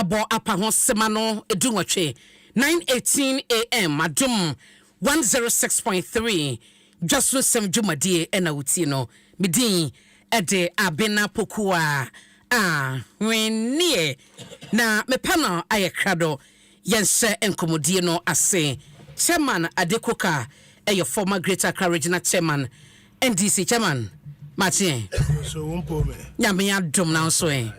abo apa ho semano edunwatwe 9:18 a.m. Adom 106.3 Dwaso Nsem Jumadie ena wuti no midin ede abena pokua wennie na mepana ayekrado yense enkomodie no ase chairman Adekoka your former Greater Accra Regional Chairman NDC Chairman Martin so won't me nyame adom na so ayo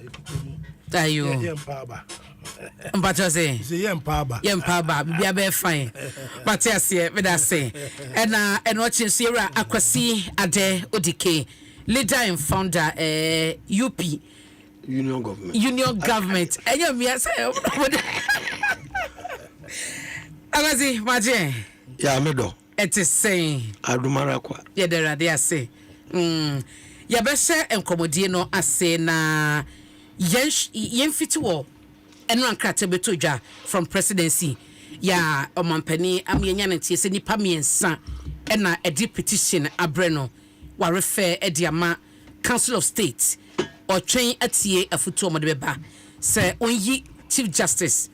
Mbacho say yempaba bibia be fine but yes me da say and watching Sierra Akwasi Ade Odike leader and founder UP Union Government enyo me say Agazi Martin ya medo it is saying adumara kwa ye there they say ya be se enkomodie no ase na yemfiti wo eno ankrata beto dwa from presidency ya omampani amyenya ntie se nipa miensa ena edi petition abreno warefe ediama Council of State otwen atie afutu omode beba se onyi Chief Justice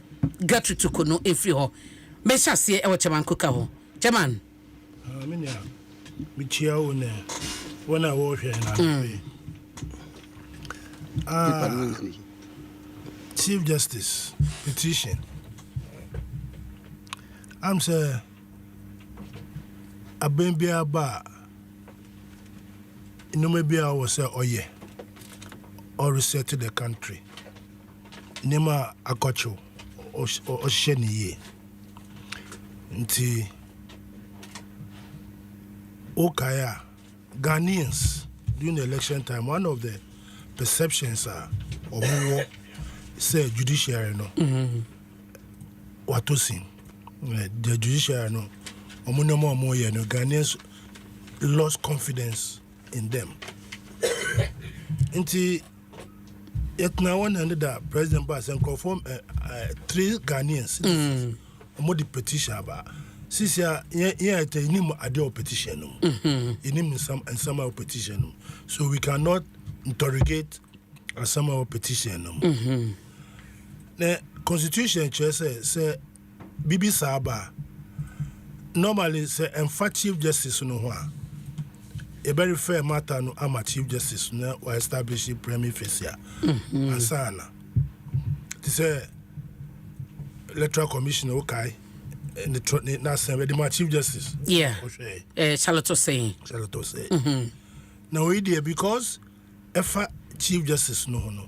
Gertrude Tukono efri ho mechase e wo chairman koka ho chairman amenya michia one wona wo hwe na Chief Justice petition I'm say abembia ba inomebia was say oye or reset the country nema akocho o sheniye nti okaya Ghanaians during the election time one of the perceptions are omo say judiciary no watosin the judiciary no omo ye no Ghanaians lost confidence in them nti yet now one and that President Bass and conform 3 Ghanaians omo the petition ba sisi ya inim ade petition no inim some petition so we cannot interrogate some petition no the constitution say bibi saba normally say Chief Justice no ho a very fair matter no ama Chief Justice no or establish prima facie asana it say electoral commission okay in the national the Chief Justice Charlotte say now we there because if Chief Justice no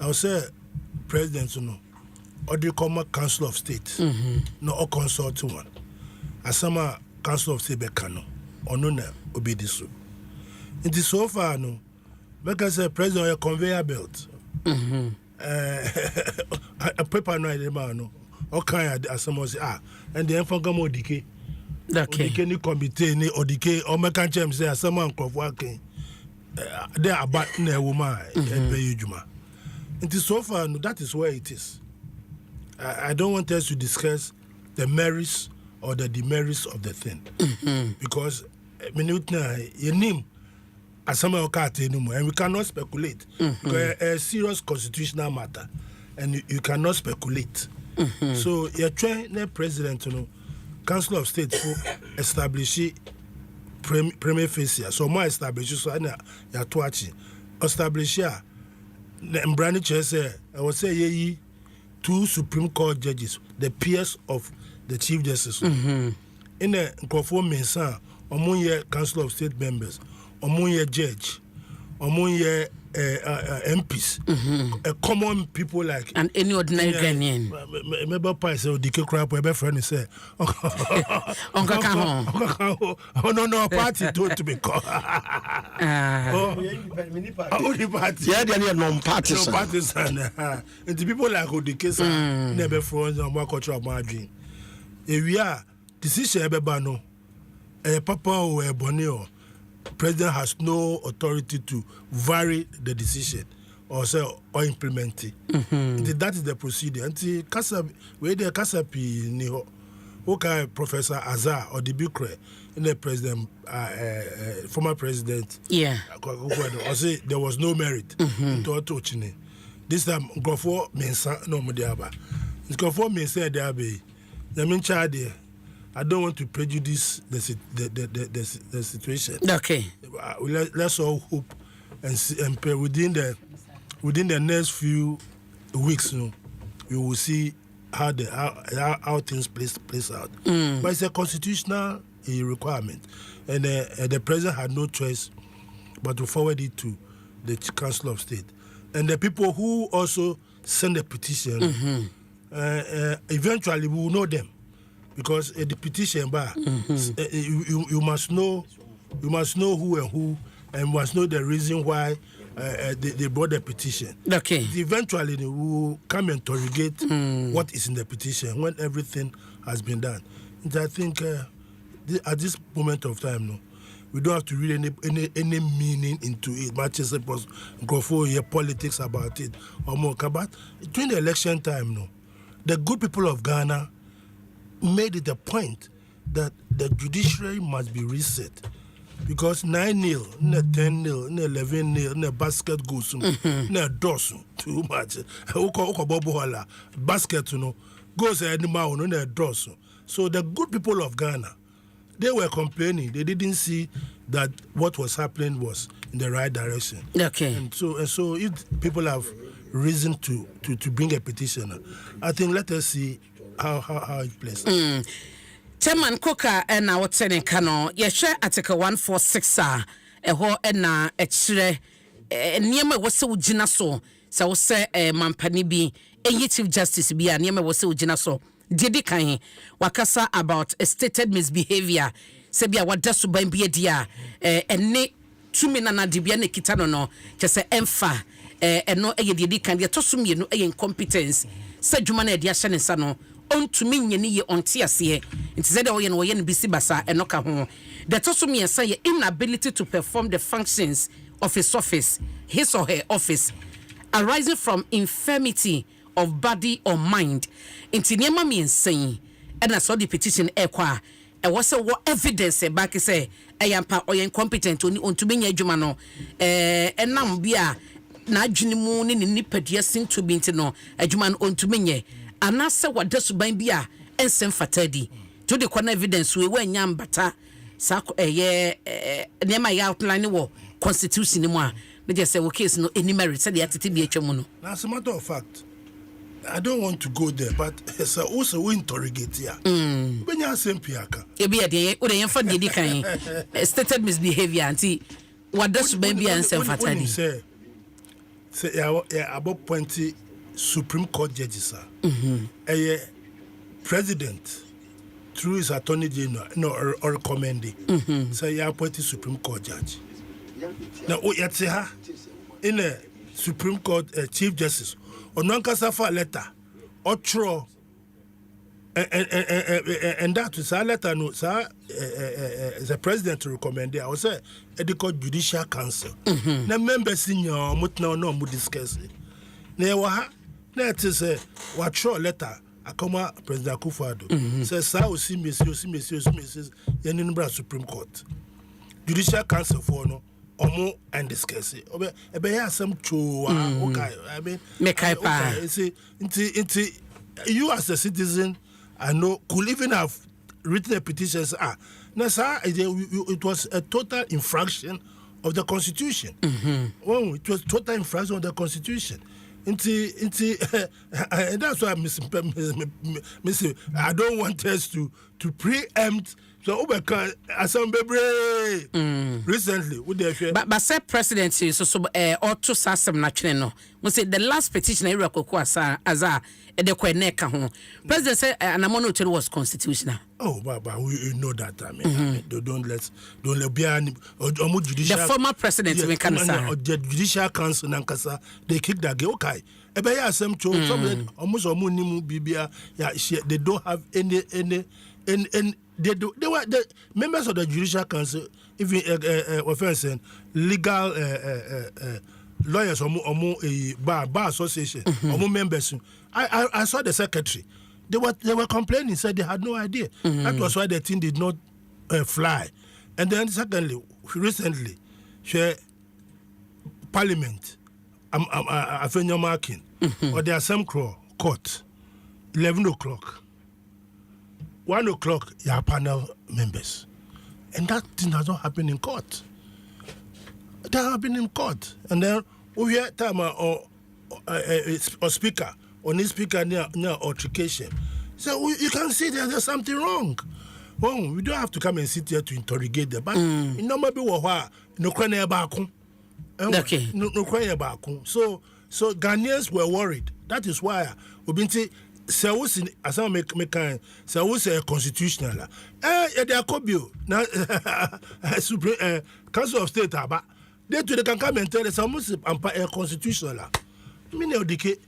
I will say President no or the common Council of State no or consult one asama Council of State bekano or no na obi diso it is so far no because say President or conveyor belt a paper no the man no or kind asama say and the enfangamo dike okay ni committee ni odike o mekan chem say asama nkofo akin they are about na woman and pay juma. It is so far no, that is where it is. I don't want us to discuss the merits or the demerits of the thing because minute na your name as some and we cannot speculate because a serious constitutional matter and you cannot speculate. So you're trying the president to know Council of State for establish prima facie so more establish so na ya to achi establish ya Mbrani chair say I would say ye 2 Supreme Court judges the peers of the Chief Justice in the Nkrofo Mensa omunye Council of State members omunye judge omunye MPs common people like and any ordinary Ghanaian member pies or the crap where friend say Uncle no party to be called party non-partisan and the people like who the case never friends and more cultural margin if we are decision ebebano papa or bonio President has no authority to vary the decision or say or implement it. That is the procedure. Until Kasapi, where the Kasapi ni okay, Professor Azar or the Bukre in the president, former president. Yeah. Or say there was no merit to touching. this time Grofo Mensa no Mudiaba. Grofo Mensa there be. The main child there. I don't want to prejudice the situation. Okay. Let's all hope and see, and pray within the next few weeks, you know, we will see how things place out. But it's a constitutional requirement, and the president had no choice but to forward it to the Council of State, and the people who also send the petition. Eventually, we will know them, because the petition bar, you must know who and who, and must know the reason why they brought the petition. Okay. Eventually, they will come and interrogate what is in the petition when everything has been done. And I think at this moment of time, no, we don't have to read any meaning into it. Much as suppose go for your politics about it or more. But during the election time, no, the good people of Ghana made it a point that the judiciary must be reset, because 9-0, 10-0, 11-0, basket goes, dozen too much. Basket, you know, goes anymore, no dozen. So the good people of Ghana, they were complaining. They didn't see that what was happening was in the right direction. Okay. And so if people have reason to bring a petition, I think let us see how it plays. Chairman Coker and our tenant cano, share Article 146 eho na echire niema wose ugina so say mampani bi Chief Justice bi niema wose ugina so didi kan wakasa about a stated misbehavior sebia wada suban bi dia ene tumi na dibia ne kita no kyese emfa eno didi kan de tosumie no incompetence sa dwuma na de ahye ne nsa no ontumi nyeni ye onte ase nti ze de wo ye no bisi basa enoka ho the tosumie say inability to perform the functions of his office, his or her office, arising from infirmity of body or mind. Inti niema mi nsɛn ɛna so the petition ekwa ɛwɔ sɛ wɔ evidence back sɛ ɛyampa ɔyɛ incompetent oni ontumi nya adwuma no ɛnam bia na adwene mu ne nipadua sinto bi nti no adwuma no ontumi nye anase wada suban bia ensɛm fatadi to the corner evidence we nya mbata sa niema ya outline wɔ constitution mu a me just say case no any merit say the attitude be atwa mu no. As a matter of fact, I don't want to go there, but it's also we interrogate here. When you are saying piaka, e be dey o dey for dey kan stated misbehavior anti what does be answer fatally. Say about 20 Supreme Court judges a president through his attorney general or recommending say you appoint Supreme Court judge. Now in a Supreme Court Chief Justice or non-casafa letter or throw and that is a letter no sir the president to recommend it. I was say called Judicial Council. Now members senior mutna no mu discuss it. Now that is a what throw letter akoma President Akufo-Addo says sir o see me Supreme Court Judicial Council for no omo and discuss it. Ebe ya some true okay. I mean, you as a citizen, I know could even have written a petition. No, sir, it was a total infraction of the Constitution. Well, it was total infraction of the Constitution. And that's why I don't want us to preempt. So recently with the but said president so or to sasem na twene no we say the last petition area kokwa as a de kweneka ho president say anamono to was constitutional. Oh but we know that I mean don't let be any judicial the former president we can say the Judicial Council nankasa they kick that okay ebe ya asem cho almost nimu bibia they don't have any they were the members of the Judicial Council, even offense legal lawyers or bar association or members. I saw the secretary. They were complaining, said they had no idea. That was why the thing did not fly. And then secondly, recently, Parliament I find your marking or there are some court 11 o'clock 1 o'clock your panel members, and that thing does not happen in court. That happen in court, and then we hear time or speaker or new speaker near altercation. So you can see that there's something wrong. Well, we don't have to come and sit here to interrogate them, but it normally no crying back. Okay. No crying back. So Ghanaians were worried. That is why we've been saying, so what's in as I make kind, so what's a constitutional? There could be now Supreme Council of State, but they can come and tell us almost a constitutional. Many of the kid,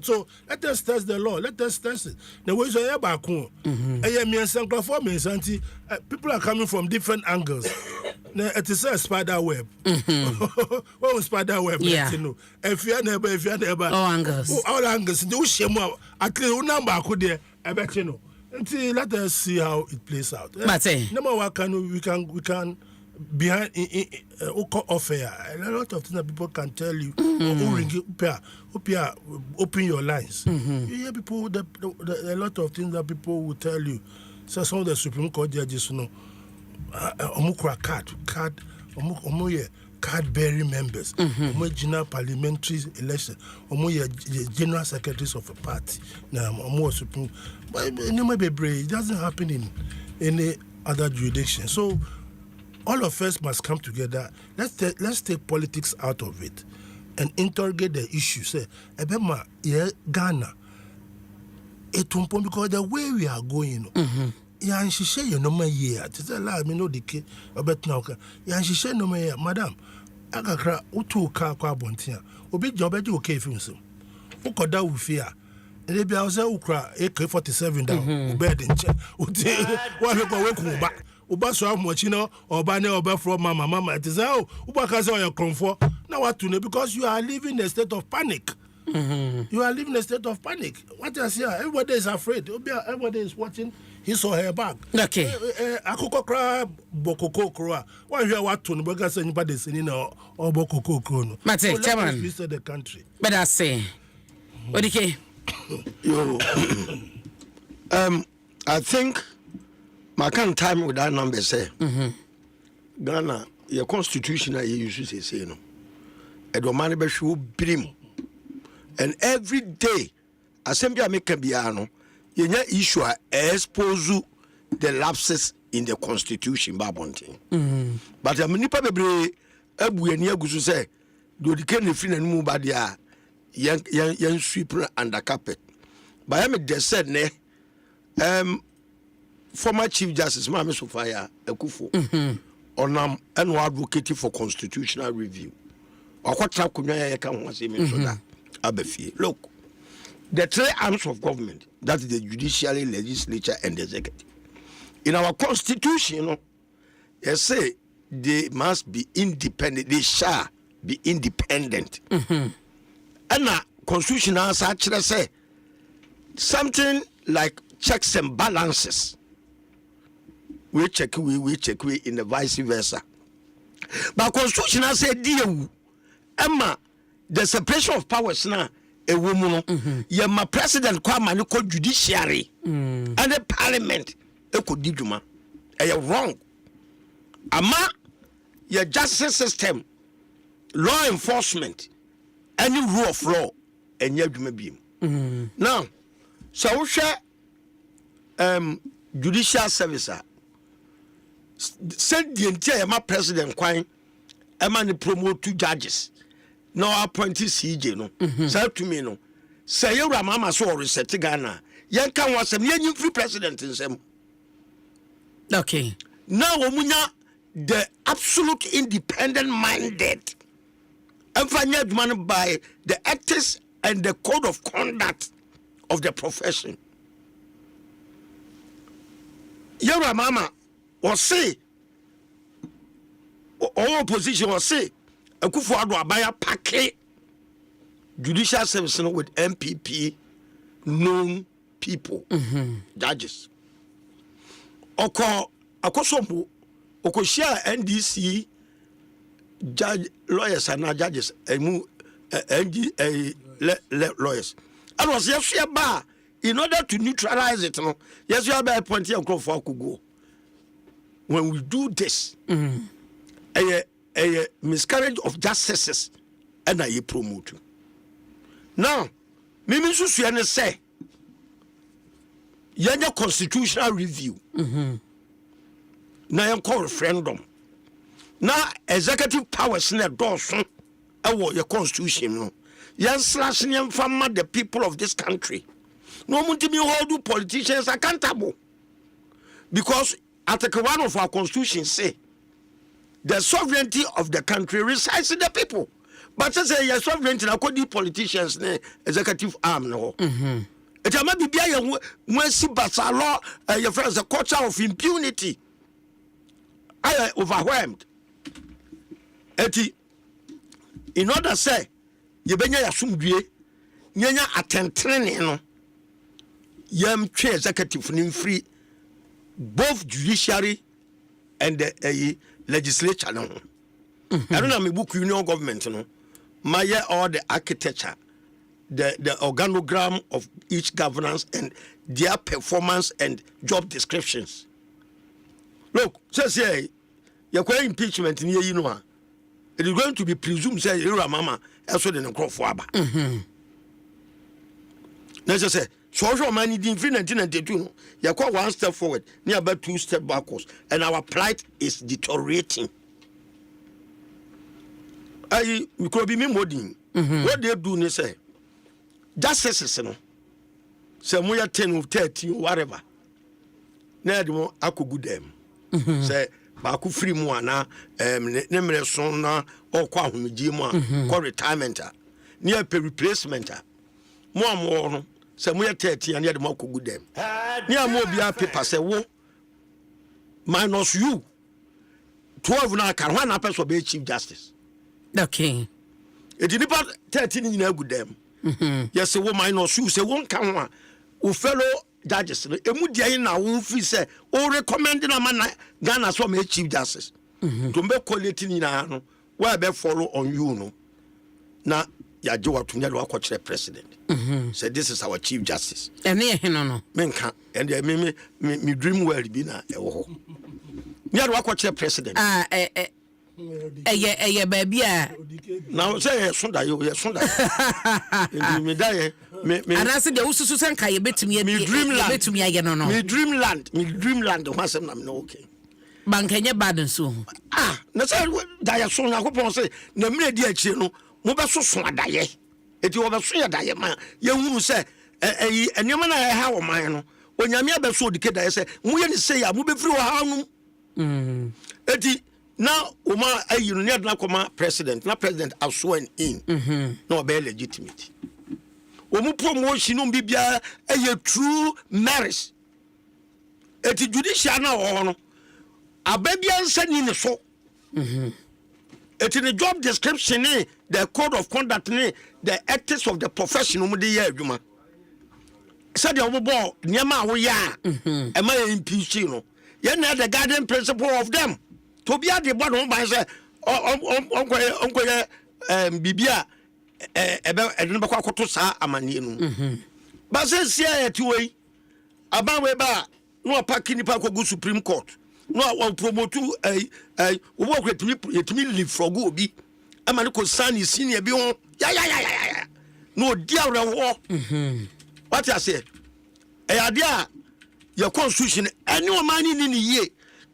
so let us test the law. Let us test it. The way so back home, people are coming from different angles. It is a spider web. Oh, spider web. Yeah. If you are never, all angles. Do shame at least number could there. I bet you know. Until let us see how it plays out. Number one, we can. Behind offer a lot of things that people can tell you open your lines. You hear people a lot of things that people will tell you. So some of the Supreme Court judges card bearing members, general parliamentary election, general secretaries of a party. Now Supreme, but it doesn't happen in any other jurisdiction. So all of us must come together. Let's take politics out of it and interrogate the issue. Say, Ebema, Ghana, because the way we are going, and she say you no more year. It's a lie. Me no decay. But now, and she say no more year, madam. Agakra utu ka kwa bontia. Obi jobe di okay films. Ukoda ufia. They be also ukra AK-47 down. Ubed in check. What we go work back. Uba so much, or banner or from mama. It is how Uba has all your comfort. Now what to know? Because you are living in a state of panic. You are living in a state of panic. What I say, everybody is afraid. Everybody is watching his or her back. Okay. Akoko kra bokoko kra. Why you are what to know? Because anybody is in or bokoko kro. Mate, chairman. The country. But I say, what do you? I think. My kind of time with that number say, Ghana, your constitution, you used to say, no, Adom 106.3, and every day, Assembly make biano, you issue expose the lapses in the constitution, Babonte. But a many probably Abu and Yagusu say, do the can fin and move by the young sweeper under carpet. But I mean, they said, ne, former Chief Justice Mame Sofia Ekufu onam and advocating for constitutional review. Look, the three arms of government, that is the judiciary, legislature, and the executive. In our constitution, they say they must be independent, they shall be independent. And the constitution actually say something like checks and balances. We check in the vice versa. But constitution has said, dear Emma, the separation of powers now, a woman, my president come called judiciary and the parliament, a could do wrong. Ama your justice system, law enforcement, any rule of law, and you may be. Now, so we share judicial service. Said the entire president Quine, Emma promote 2 judges. No appointed CJ, no. Say to me, no. Say your mama so reset Ghana. Yan can was a young free president in some. Okay. Now, Omunya, the absolute independent minded, and man by the ethics and the code of conduct of the profession. Your mama. Or say, all opposition or say, a Kufuado Abaya packet judicial service with MPP known people, judges. Oko Akosomo, Okoshia NDC judge lawyers and judges lawyers. And was yes bar in order to neutralize it. No, yes, you have a point here for go. When we do this, a miscarriage of justices and I promote. Now, Mimi Susiane say, Yanya constitutional review. Now, call referendum. Now, executive powers in a dozen your constitution. No, yan slashing them from the people of this country. No one to be hold politicians accountable. Because Article 1 of our constitution say the sovereignty of the country resides in the people. But say your sovereignty na kodi politicians ne executive arm no. It may be bia when see basalo your friends a culture of impunity. I overwhelmed. Eti in order say ye benya yasumdue nyanya atentrene no yam twe executive nim free both judiciary and the legislature no. I don't know me book union government no. My all the architecture, the organogram of each governance and their performance and job descriptions. Look, says here, you're going impeachment in here, you know. It is going to be presumed, say, you're a mama, also than a crop for Abba. Let's just say, social money in 1992, you're quite one step forward, near about 2 steps backwards, and our plight is deteriorating. I could be moding. What they do, they say, justices, no. Say, we are 10 or 30 or whatever. Now, I could go them. Say, Baku free moana, Nemre Sona, or Quahumijima, call retirement, near per replacement. More, say, we are 30 and yet more could go them. Near Mobia paper, say, wo, minus you. 12 now can one happen to be Chief Justice. Okay. It did about 13 in a good them. Yes, a woman or shoes, a won't come who fellow judges. A mudia now who say, or recommending a man Ghana from a Chief Justice. To make quality in a where they follow on you. No. Now, Yajoa to never watch the president. Said, this is our Chief Justice. And no. Menka, and me dream well be now. Never watch the president. Baby. Now say Sunday, you Sunday. Me die. Me. And I said the Usu Sanka, you bet me dreamland to me again. No, me dreamland. Once I'm not okay. Bankanya bad so. That's all. Die soon. I hope I say the media channel. Mobaso so die. It you over so die man. You who say and you man I have on mine no. When you me abeso dike die say, "Mu ye say ya, mu be free wa hanu." Eti now, Oma, you need not come president. Not president, are sworn in. No, be legitimate. Omu promotion be a true marriage. At the judicial now, a baby sending the so. At the job description, the code of conduct, the ethics of the profession, Juma. Said the overball, Nyama, we are, am I impeaching? You're not the guardian principle of them. To be at the bottom by say, Uncle Bibia, Ebequacotosa, Amanino. But says, here to way about Weba, no packing Paco go Supreme Court, no one promote a work with me live for go be. A man called Sunny senior beyond. Yeah. No dear war. What I say, a idea, your constitution, and no money in the year.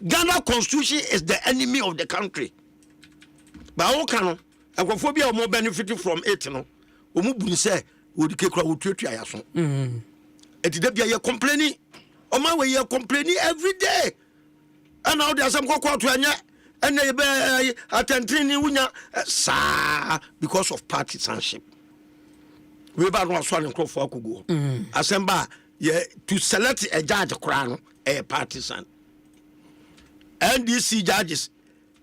Ghana constitution is the enemy of the country. But how can Agophobia more benefiting from it? No, Umubu say, would the cake would treat you? It did be complaining. On my way, you're complaining every day. And now there's some cocoa to Anya, and they attending sa because of partisanship. We about one swallowing crop for Kugo. Assemble, to select a judge crown, a partisan. NDC judges,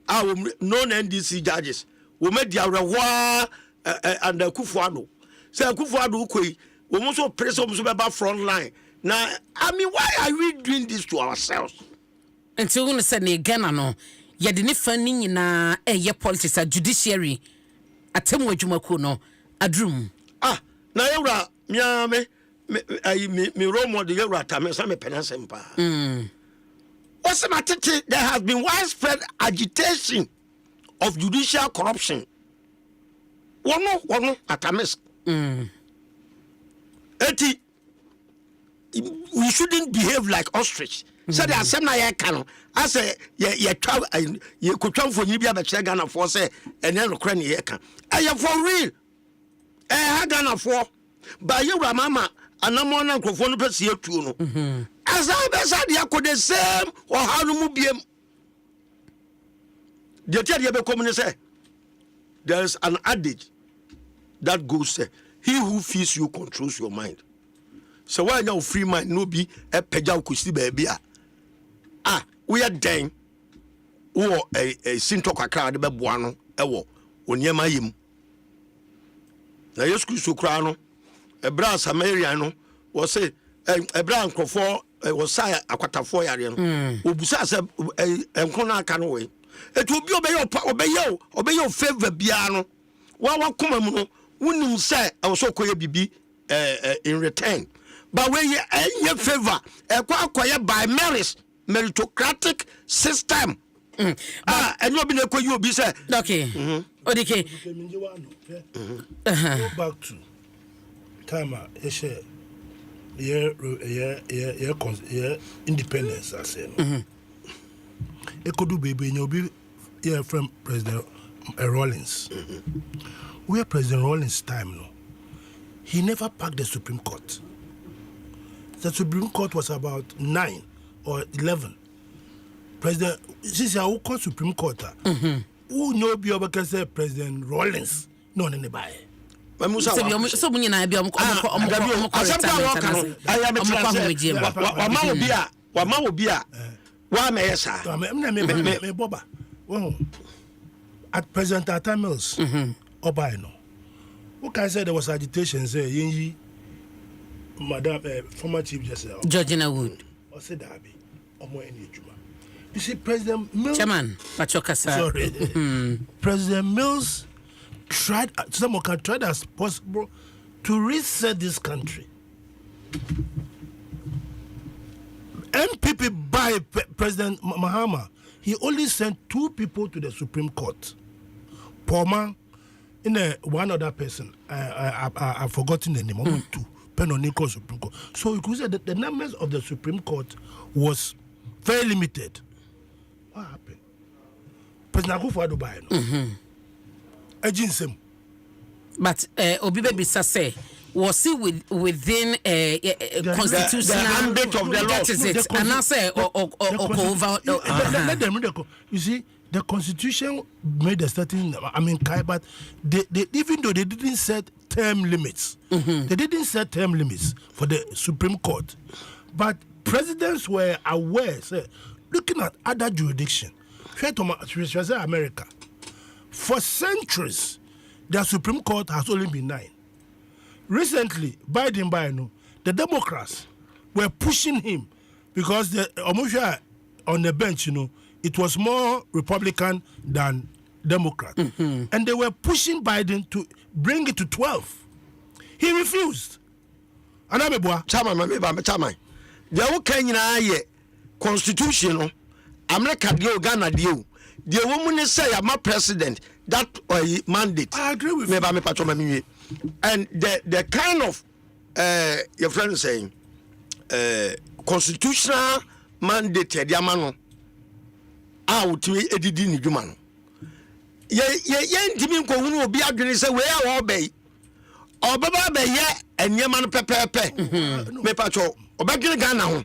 our non-NDC judges, we made their reward and the Kufuado. Say Kufuado, we also press about front line. Now, I mean, why are we doing this to ourselves? Until we say again, no, ye de ne fani nyina ye politics a judiciary atemu adwumaku no adrum na yewra mia me role model yewra ta me sa me Mpensenpensenmu what's matete there has been widespread agitation of judicial corruption wono atames eti we shouldn't behave like ostrich. So the assembly na can I say ye could try for you be a check Ghana for say and then Ukraine ye can. For real. Ghana for by you mama and no more than crofone per see you no. As I said you could the same or how no mubiem. The tell you be say there's an adage that goes say he who feeds you controls your mind. So why now free mind no be a peja kusi baby we are dang or a sinto kakra de beboano ewo onyema yim na yesku so kra no ebra Samaria no wo say ebra nkofo wo say akwatafo yare no obusa se enkona aka no we etu obi obeyo favor bia no wa koma mu no wonim say e wo so koye bibi in return. But when you any favor, by meritocratic system. And you been a you be said. Okay. Okay. Go back to time independence. I say. It could do baby. You be here from President Rawlings. Where President Rawlings time no, he never packed the Supreme Court. The Supreme Court was about 9 or 11. President, since I will call Supreme Court, who know be able to say President Rawlings? No, anybody. So many na be am at President Atamils, Obaino. Who can say there was agitation? Say Yinji. Madam, former Chief Justice Georgina Wood. You see, President Mills. Chairman, sorry. President Mills tried, someone can try as possible to reset this country. MPP by President Mahama, he only sent 2 people to the Supreme Court. Poma, one other person. I've forgotten the name. 2. Supreme Court. So you could say that the numbers of the Supreme Court was very limited. What happened? President Akufo-Addo Dubai. Adom Nsem. But Obi Bisa say was he within constitutional the mandate of the law? That is it. And I say let them. You see, the Constitution made a certain. But they even though they didn't set term limits. They didn't set term limits for the Supreme Court. But presidents were aware, say, looking at other jurisdictions, America, for centuries, the Supreme Court has only been 9. Recently, Biden, the Democrats were pushing him because on the bench, it was more Republican than Democrat. And they were pushing Biden to bring it to 12. He refused. Chairman. The Kenya constitution, America deal, Ghana deal. The woman say I'm a president. That mandate. I agree with you. And the kind of your friend saying constitutional mandate, Diamano. Out to edidi ni dwuma no ye ntimi nkohunu obi adwene se we a obey obaba be ye enyema no pepepe me pacho obadwene Ghana ho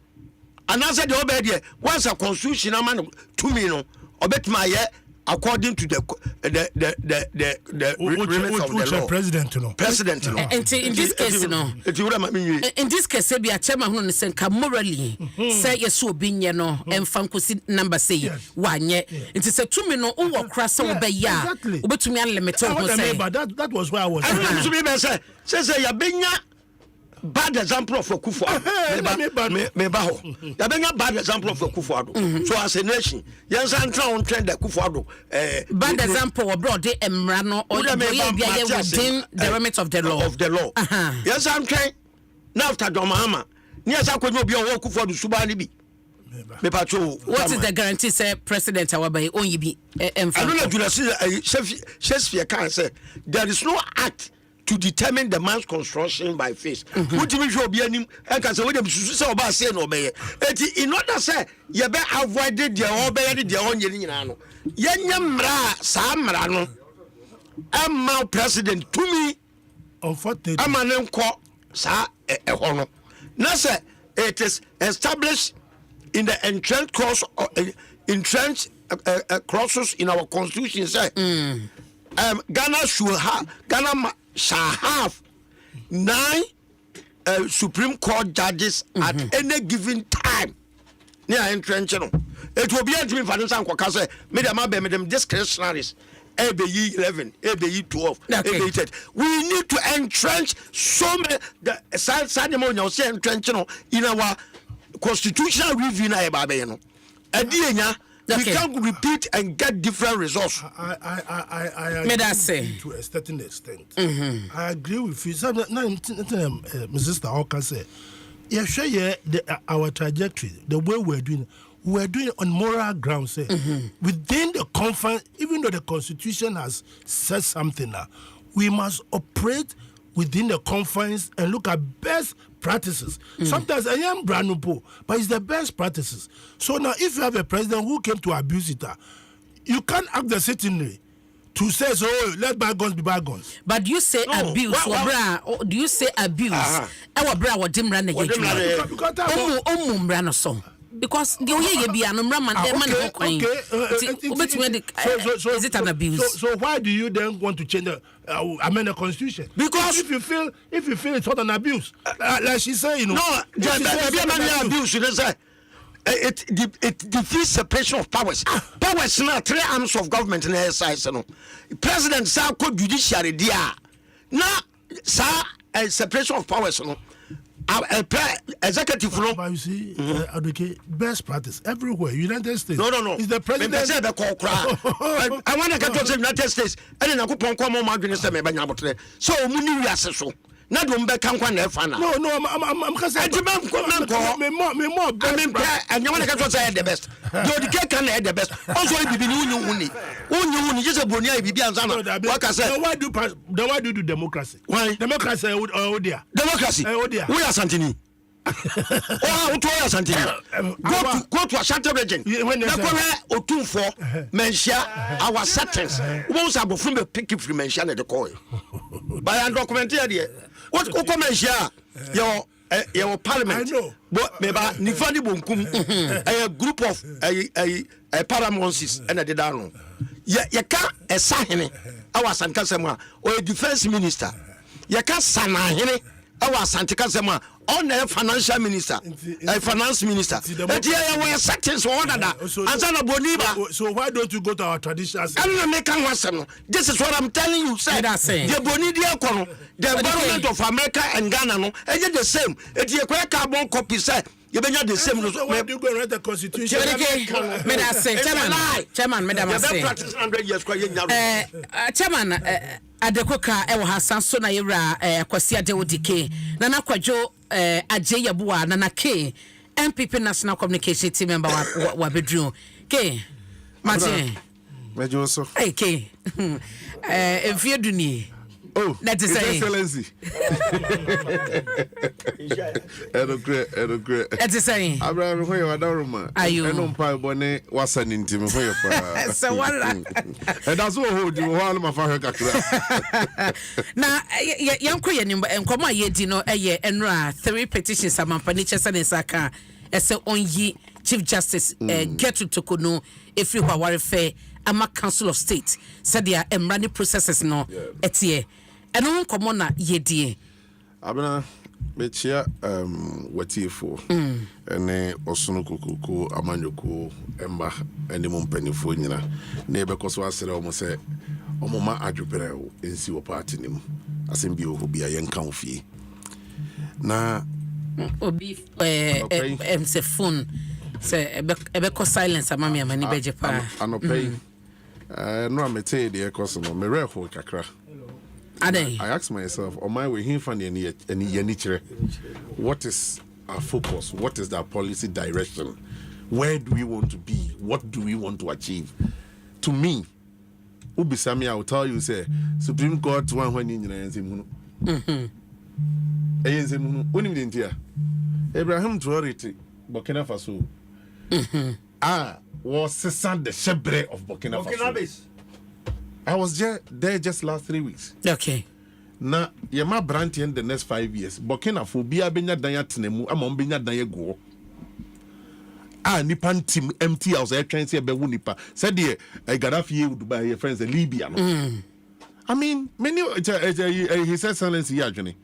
anase de obey de once a constitutional man to me no obetuma ye according to the remit of the law. President no. And in this case in this case be a chairman who say morally say yes obi nye no emfa nkosi number say wanye nti say to me no wo kra say wo be ya obetumi unlimited ho say that was why I was to be say ya benya bad example of Akufo-Addo. Me baho. Yabenya bad example of Akufo-Addo. So as a nation, yes, I'm trying to trend Akufo-Addo. Bad example abroad de emrano or within the remit of the law. Yes, I'm trying. Now after Domahama, yes, I could not be a Akufo-Addo Subani bi. What is the guarantee, say President Awabai only be I don't know. Shakespeare can say there is no act to determine the man's construction by face. What do you mean? Be any? I can say what them say about say no be. In order say you be avoided the obey the own yenino. Yenyamra samra no. Am president to me. Unfortunately, am an enco sa ehono. Now say it is established in the entrenched clause, clauses in our constitution. Say, Ghana shall have 9 Supreme Court judges at any given time. Near entrenched, it will be a dream for the because me discretionaries. ABE 11, ABE 12, ABE 10. We need to entrench so many the ceremonial entrench in our constitutional review na eba no adienya we can repeat and get different results. I agree to a certain extent. I agree with you. So Mrs. Oka said, yeah, share our trajectory, the way we're doing it on moral grounds. Within the confines, even though the Constitution has said something now, we must operate within the confines and look at best practices. Sometimes I am brand new, but it's the best practices. So now, if you have a president who came to abuse it, you can't act the citizenry to say, so let bygones be bygones. But do you say abuse? Do you say abuse? Our bra what dim ran against you. Because the way be an is it an abuse? So why do you then want to change the amend the constitution? Because if you feel it's not an abuse, like she said, you know, no, abuse. It defeats separation of powers. Powers now 3 arms of government in the exercise. No, President sa called judiciary dia. Now, sa separation of powers. No. Executive flow. But you see, advocate best practice everywhere. United States. No. Is the president? I want to get to the United States. And then I could point more minister. So many years so. Not one back can one fan. No, I'm saying. Me more. And you want to get to the best. The can head the best. Also, if you just a bonia, be like I said. Why do democracy? Why democracy? Oh dear. Democracy. Oh dear. We are Santini. Oh, to us Santini. Go to a shelter region. When they or 2 4 mention our settings. Most are from the picky free mention at the coin. By undocumented. What Okomesia? Your parliament. But maybe Nifani Bunkum, a group of a paramonsis and a dedano. You can't a sahine, our Sankasema, or a defense minister. You can't sanahine, our Santikasema, on a financial minister, a finance minister. But here we are sections for one another. So why don't you go to our traditions? This is what I'm telling you, sir. The Bonidia, the government of America and Ghana, no, and the same. It's a carbon copy, sir. You be the same. Why do you go write the constitution? Chairman, Chairman, Adekoka ewa hasanso na yera kwasi adewodike na nakwadwo aje yaboa na ke MPP National Communication Team member wa bedru ke Martin mejo so ke efieduni oh that is excellency Edokre that is saying Abraham hoye wadaruma eno mpa bone wasani ntimi hoye pa so wala and that's what hold you all my fa kakra na yanko yenimba enkomo ayedi no eye enra 3 petitions amampani chesa nesaka ese onyi Chief Justice Gertrude Tokono efri hwaware fe ama Council of State said their emrani processes no etie eno nkomo na yedie abena bechia watiefo ene osono kokoko amanyoko emba ene mumpanifo nyina na ebekoso asere omo se omoma adwopere ensi wo party nim asembi oho bia yenka ofie na obi say phone say ebe silence amami amani beje pa anopay no amete de ekoso no me reho kakra. I ask myself, on my way here from the what is our focus? What is our policy direction? Where do we want to be? What do we want to achieve? To me, Ubisami, I will tell you, say, Supreme Court, one when in Abraham Traoré, Burkina Faso. Was Cesar the Shebre of Burkina Faso. I was there just last 3 weeks. Okay. Na yema branch in the next 5 years. Burkina Faso bia benya dan ya tenemu ama benya dan ye go. Nipan team empty house e twan say be wu nipa. Said the Gaddafi e Dubai your friends in Libya no. I mean, many he said silence here adwene.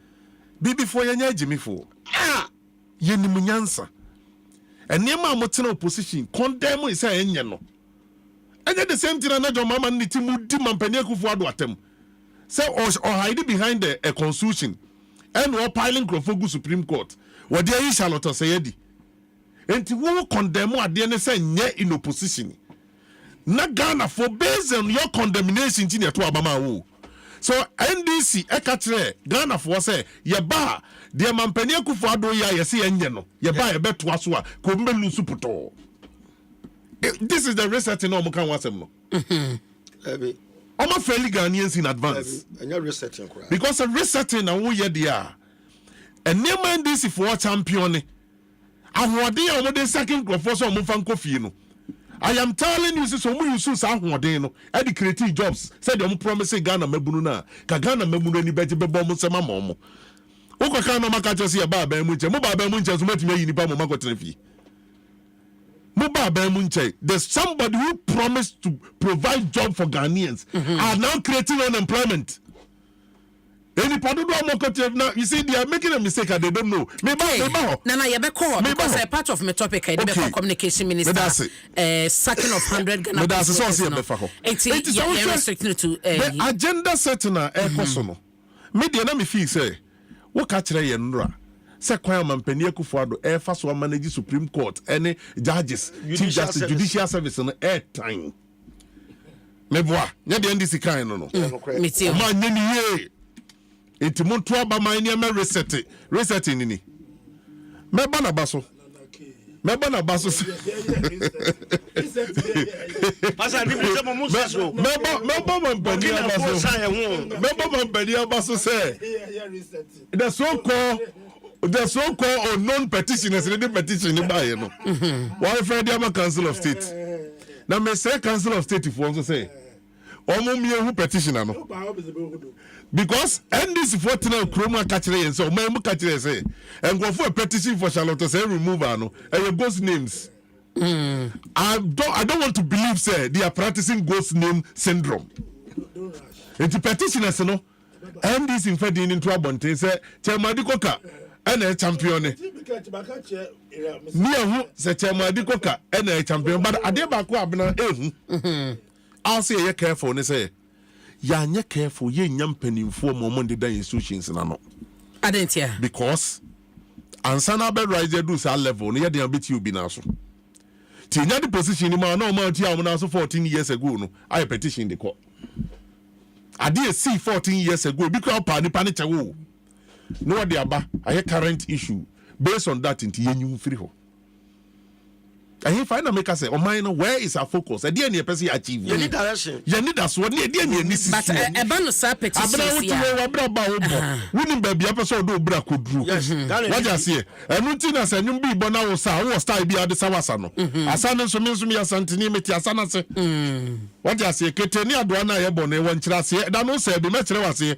Be before yenya Jimmy fo. Ye nimu nyansa. Enema amotena opposition condemn is say enye no. And at the same time, John Mama Nitimu Mpensenpensenmu atem. Say or hide behind a constitution and or piling Krofogu Supreme Court. What there is Charlotte Sayedi. And to who condemn what the say in opposition. Na Ghana for based on your condemnation in your Abama. So NDC ekatre Ghana for say yeba the Mpensenpensenmu ya yesi enyeno. Yeba ebe tuaswa ko mbelu suputo. This is the resetting no can wasem no. I'm fairly Ghanaians in advance. Resetting because a resetting na wo ye dia. And name NDC for champion. Ahode amode second crop for so mo fan kofi no. I am telling you so mo use sa ahode no. E dey create jobs. Said dem promise Ghana mabunu na. Ka Ghana mabunu ni beje bebo mo sema mo mo. Wo ka na maka chose ya ba ba mu nche. Mo ba ba mu nche so matimi yi nipa mo makotena fi. There's somebody who promised to provide job for Ghanaians are now creating unemployment. Any part of now, you see, they are making a mistake and they don't know. Nana, because a part of my topic, I did communication minister sacking of 100 Ghana. The agenda setting a personal. Media na me feel say, what catch yenra. Se kwa Mpensenpensenmu air fast one manage Supreme Court any judges Chief Justice Judicial Service no air time me boa nya de ndisi kan no ma nya ni ye enti to aba man ne me reset ni me ba na baso Pasa ni mo se mo musa so me ba Mpensenpensenmu baso say the so-called unknown petitioners in the petition in Baye no. One friend the Council of State. Now me say Council of State if you want to say. Omo me who petitioner no. Because NDC for tena kroma catchere yen so me mu catchere say. And go for a petition for Charlotte say remove her no. And ghost names. I don't want to believe say they are practicing ghost name syndrome. And the petitioners no. NDC in fact into abonte say Chairman Dikoka and a champion. Near who said Chairman Dikoka and a champion, but Adebako Abna, I'll say you're careful and say, Yan careful, ye young penny for Monday day institutions and no. I didn't hear because Ansana bed rise do sa level near the ambit you be now. Tina the position in my no amount here 14 years ago. No, I petition the court. I did see 14 years ago because panic no they aba a current issue based on that into you free ho. And he find a make us say, oh mine, where is our focus? I didn't hear person achieve. You need direction. You need us what you didn't need. But a bonus petition. Wouldn't baby episode do bra could do. What I say, and Mutina said, you be bona was style be at the Sawasano. Asana so means me as Santinimity Asana say. What I say, Ketenia Duana Ebone, one chassis, that no say, be metro was here.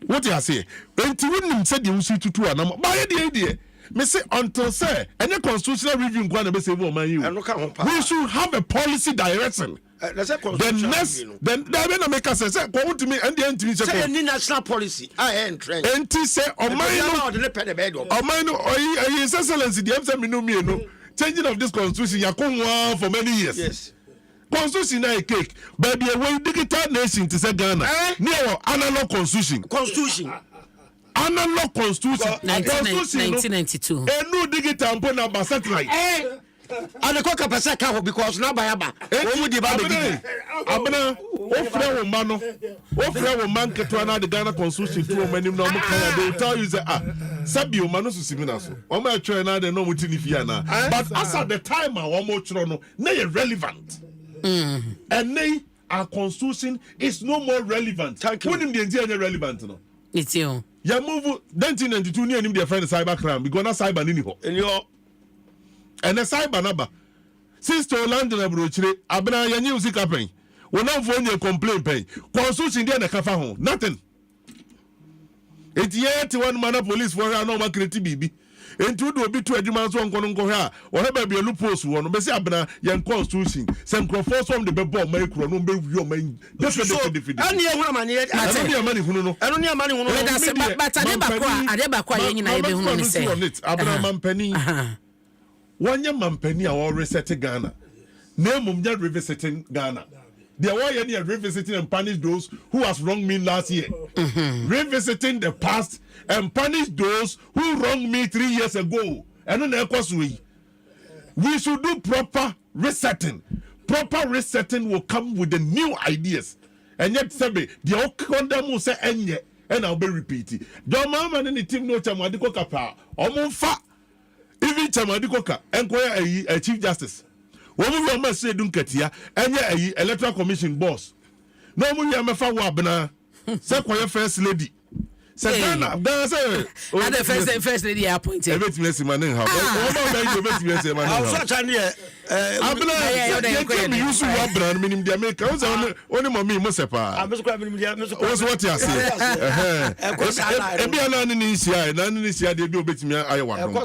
What I say, when you wouldn't said you see to two and by the idea. Me say until say any constitutional review go na be say man you. We should have a policy direction. The next then there na make us say go to me and the entry say any national policy I entrench. Enti say o man no his excellency the MC me no changing of this constitution yakon for many years. Yes. Constitution na a cake but the way digital nation to say Ghana near analog constitution. analog constitution 1992 enu digital mpo na ba satellite and the coca pesa ka because na ba ya ba o di ba be abena ofre wo ma no ofre wo man keto na the Ghana constitution to o manim na o kan they tell you say sabi o ma no susimi na so o ma try na de no mo tini fia na but as at the time o mo tro no na relevant and nay our constitution is no more relevant. When him the entire relevant no. It's you. Ya move 1992 ni him the friend cyber crime because na cyber ni ho. And the cyber naba. Since to land na brochire abena ya nyi usika pen. Wona mfo nye complain pen. Constitution dey na kafa ho. Nothing. It yet one man police for her no ma create bibi. Enti do obi to adwuma so nkono nko ha o he ba bia lu post wo no be se abena yen constitution sem crofo so de be ball mai kro no be wi o man definitively ani ehuna mani ani amani hunu no eno ni amani hunu no but ade ba kwa yen nyina ebe hunu ni se abena mampani wonye mampani a o reset Ghana na mum nya revisiting Ghana. There were any revisiting and punish those who has wronged me last year. Revisiting the past and punish those who wronged me 3 years ago. And then we should do proper resetting. Proper resetting will come with the new ideas. And yet, Sabe, the Okondam will say, and I'll be repeating. The mama and the team no chamadiko kapa, omonfa, even chamadiko ka, enquire a Chief Justice. Womu ya ma se dun katia enye electoral commission boss no mu ya me fa wa bena se koye first lady se Ghana say and the first lady appointed ebet me si manen ha o ma ba ebet me si manen ha so chan ye abena me use wa brand minim dia make o say oni mami mo sepa ameso kwa minim dia meso o so what you say e bia na ni sia na ni sia de bi obetimi aye wa no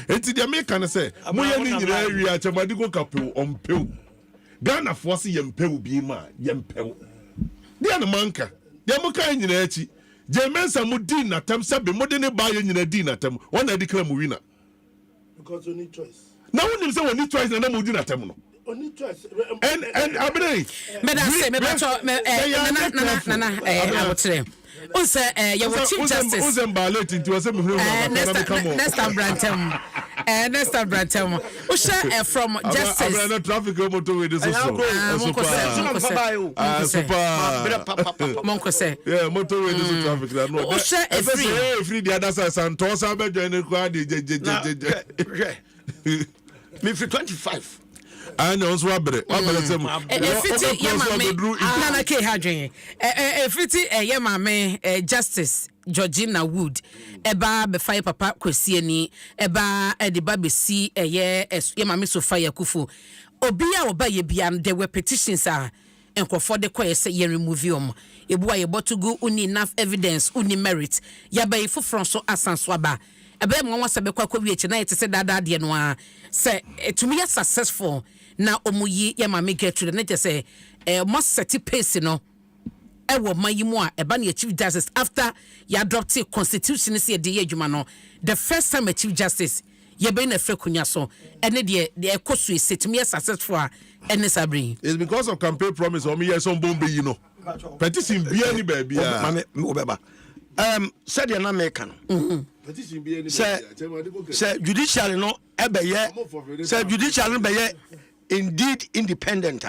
enti dia make kan say mo ye ni nyira wi a chamadi ko kapo ompew Ghana force yempew bi ma yempew dia na manka dia mo kan nyira achi Jemensa mu din na tem sabe mo de ne ba ye nyina din na tem wona declare mu winner because you need choice. Now when you say we need choice na mo din na tem no Only choice. And abene me da say me beto na abotre unse ya wo Chief Justice unse ballet into say me next time brantem usha from Justice abena traffic motor with this so monko say yeah motor with this traffic na no usha free the other side santosa be join the crowd me free 25 and also abre sem efiti yamame nana ke hadwen efiti yamame Justice Georgina Wood eba be fire papa kwesi ani eba de ba be si yamame Sofia Kufu obi a oba ye bia there were petitions enkofo de koye say ye remove yom ebu aye botugu uni enough evidence uni merit ya ba ifofron so asanso aba ebe mo wasa be kwa wi echi na yete se dada de no a se etumi ya successful na omuyi ya mama get to the net say must set pace no e wo mayimu a eba na Chief Justice after ya adopt constitution se de adwuma no the first time a Chief Justice ye be na frekunya so ene de ekosu setumi ya successful a ene sabri it's because of campaign promise o me yes on bombe yi no petition bia ni ba bia mame obeba said the na make no petition bia ni say judicial no ebeye say judicial no beye indeed independent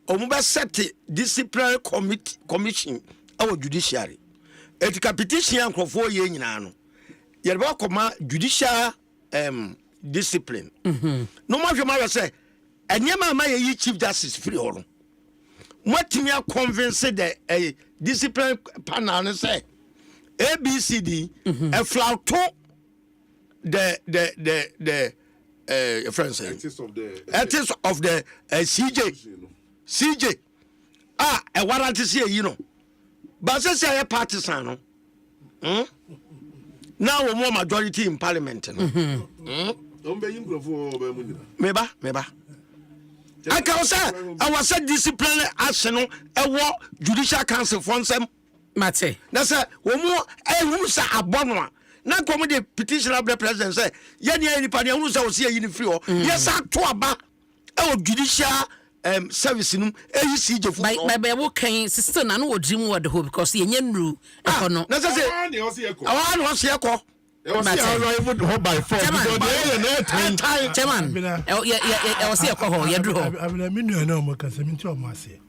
omuba set disciplinary commission our judiciary etika petition ankofo ye nyina no ye ba koma judicial discipline no ma hwema say enyema ma ye Chief Justice free horo mwatimi a convince the discipline panel no say ABCD a flauto the friends ethics of the CJ a warrant see you know but say a partisan no now we more majority in parliament no meba I can say I was a disciplinary action no e Judicial Council for Nsem mate na say we more e sa abono na come the petition of the president say ye ni pa ni hu say o see yi ni free o yes to aba e Judicial service num CJ fu by working sister na no dream word ho because ye nru e no na say awan no se ekọ awan no se ekọ e o se arrive ho by 4 because they na time chairman e o se ekọ ho ye dru ho abina minu na mo ka se minti o ma se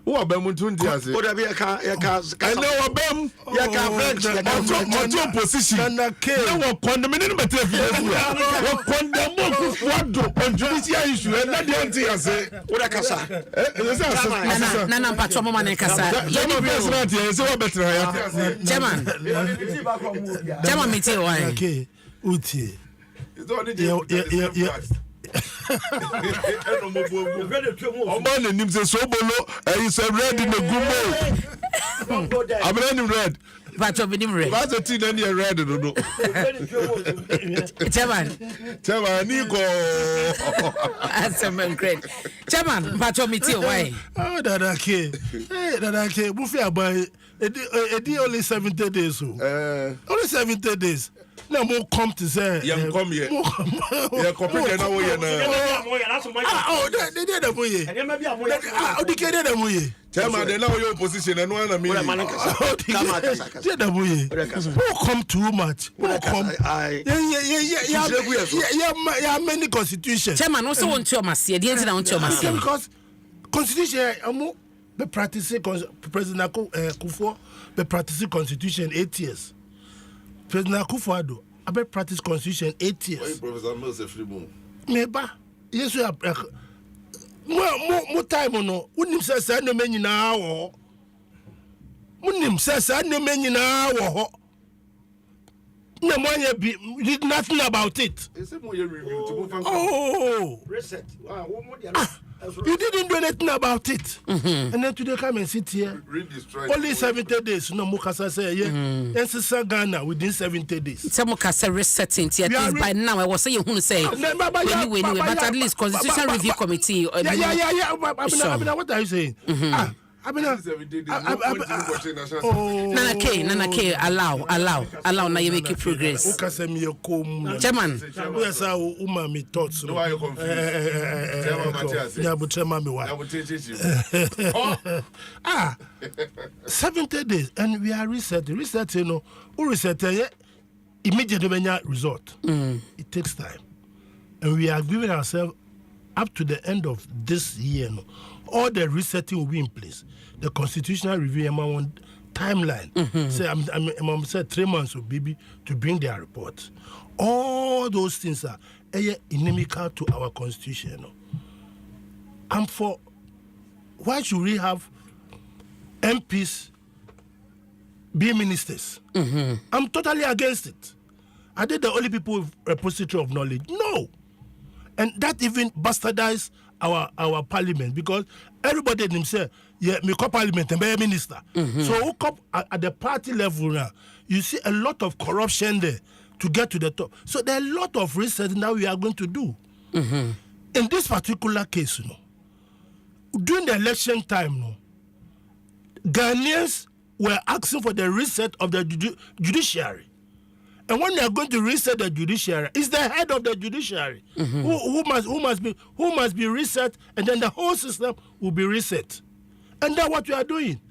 wo abam ntundi ase o da be ka ene obam ya ka French ya ka moto position na ke wo condemn ni better fi wo condemn mo fuado on judicial issue na de anti ase o da kasa na patro mo man kasa ye ni president ye se wo better ya chairman meeting why okay uti ọmọ ní nim sẹ sọgbọlọ ẹyin sẹ red ní gúnmọ abẹ́rẹ́ ni red patro bi nim red bàtà tí náà ní ẹ red dodo chairman ní kò asem great chairman patro meeting why dada ke mo fi aba edi only 70 days only 70 days na mo come to say yam come here ya kopeke na wo ye na they did the boy odike dey the boy chairman dey now your position and one na me did the boy who come too much who come yeah many constitution chairman also want to masie dey na want to masie because constitution amu be practice president Akufo be practice constitution 8 years. President Akufo-Addo, I be practice constitution 8 years. Professor Mose Freeman. Meba, yes we are. Mo time no. Unim say no men nyina wo. Unim say no men nyina wo. No one did nothing about it. Oh, reset. You didn't do anything about it. And then today come and sit here. Only 70 days. No, Mukasa say, yeah. And Sister Ghana within 70 days. Some Mukasa resetting here. By now, I was saying, who say, anyway, but at least Constitution Review Committee. Yeah. What are you saying? Nana K, allow now you make progress. Chairman, yes, I will me thoughts. No, I confused. 70 days, and we are resetting, you know, who reset immediately result. It takes time, and we are giving ourselves up to the end of this year. No, all the resetting will be in place. The constitutional review timeline. Say I'm said 3 months will be to bring their report. All those things are inimical to our constitution. And for why should we have MPs be ministers? I'm totally against it. Are they the only people with repository of knowledge? No. And that even bastardizes our parliament, because everybody themselves, me call parliament and be a minister. So who come at the party level now, you see a lot of corruption there to get to the top. So there are a lot of research now we are going to do. In this particular case, you know, during the election time, you know, Ghanaians were asking for the reset of the judiciary. And when they are going to reset the judiciary, it's the head of the judiciary who must be reset, and then the whole system will be reset. And that's what we are doing.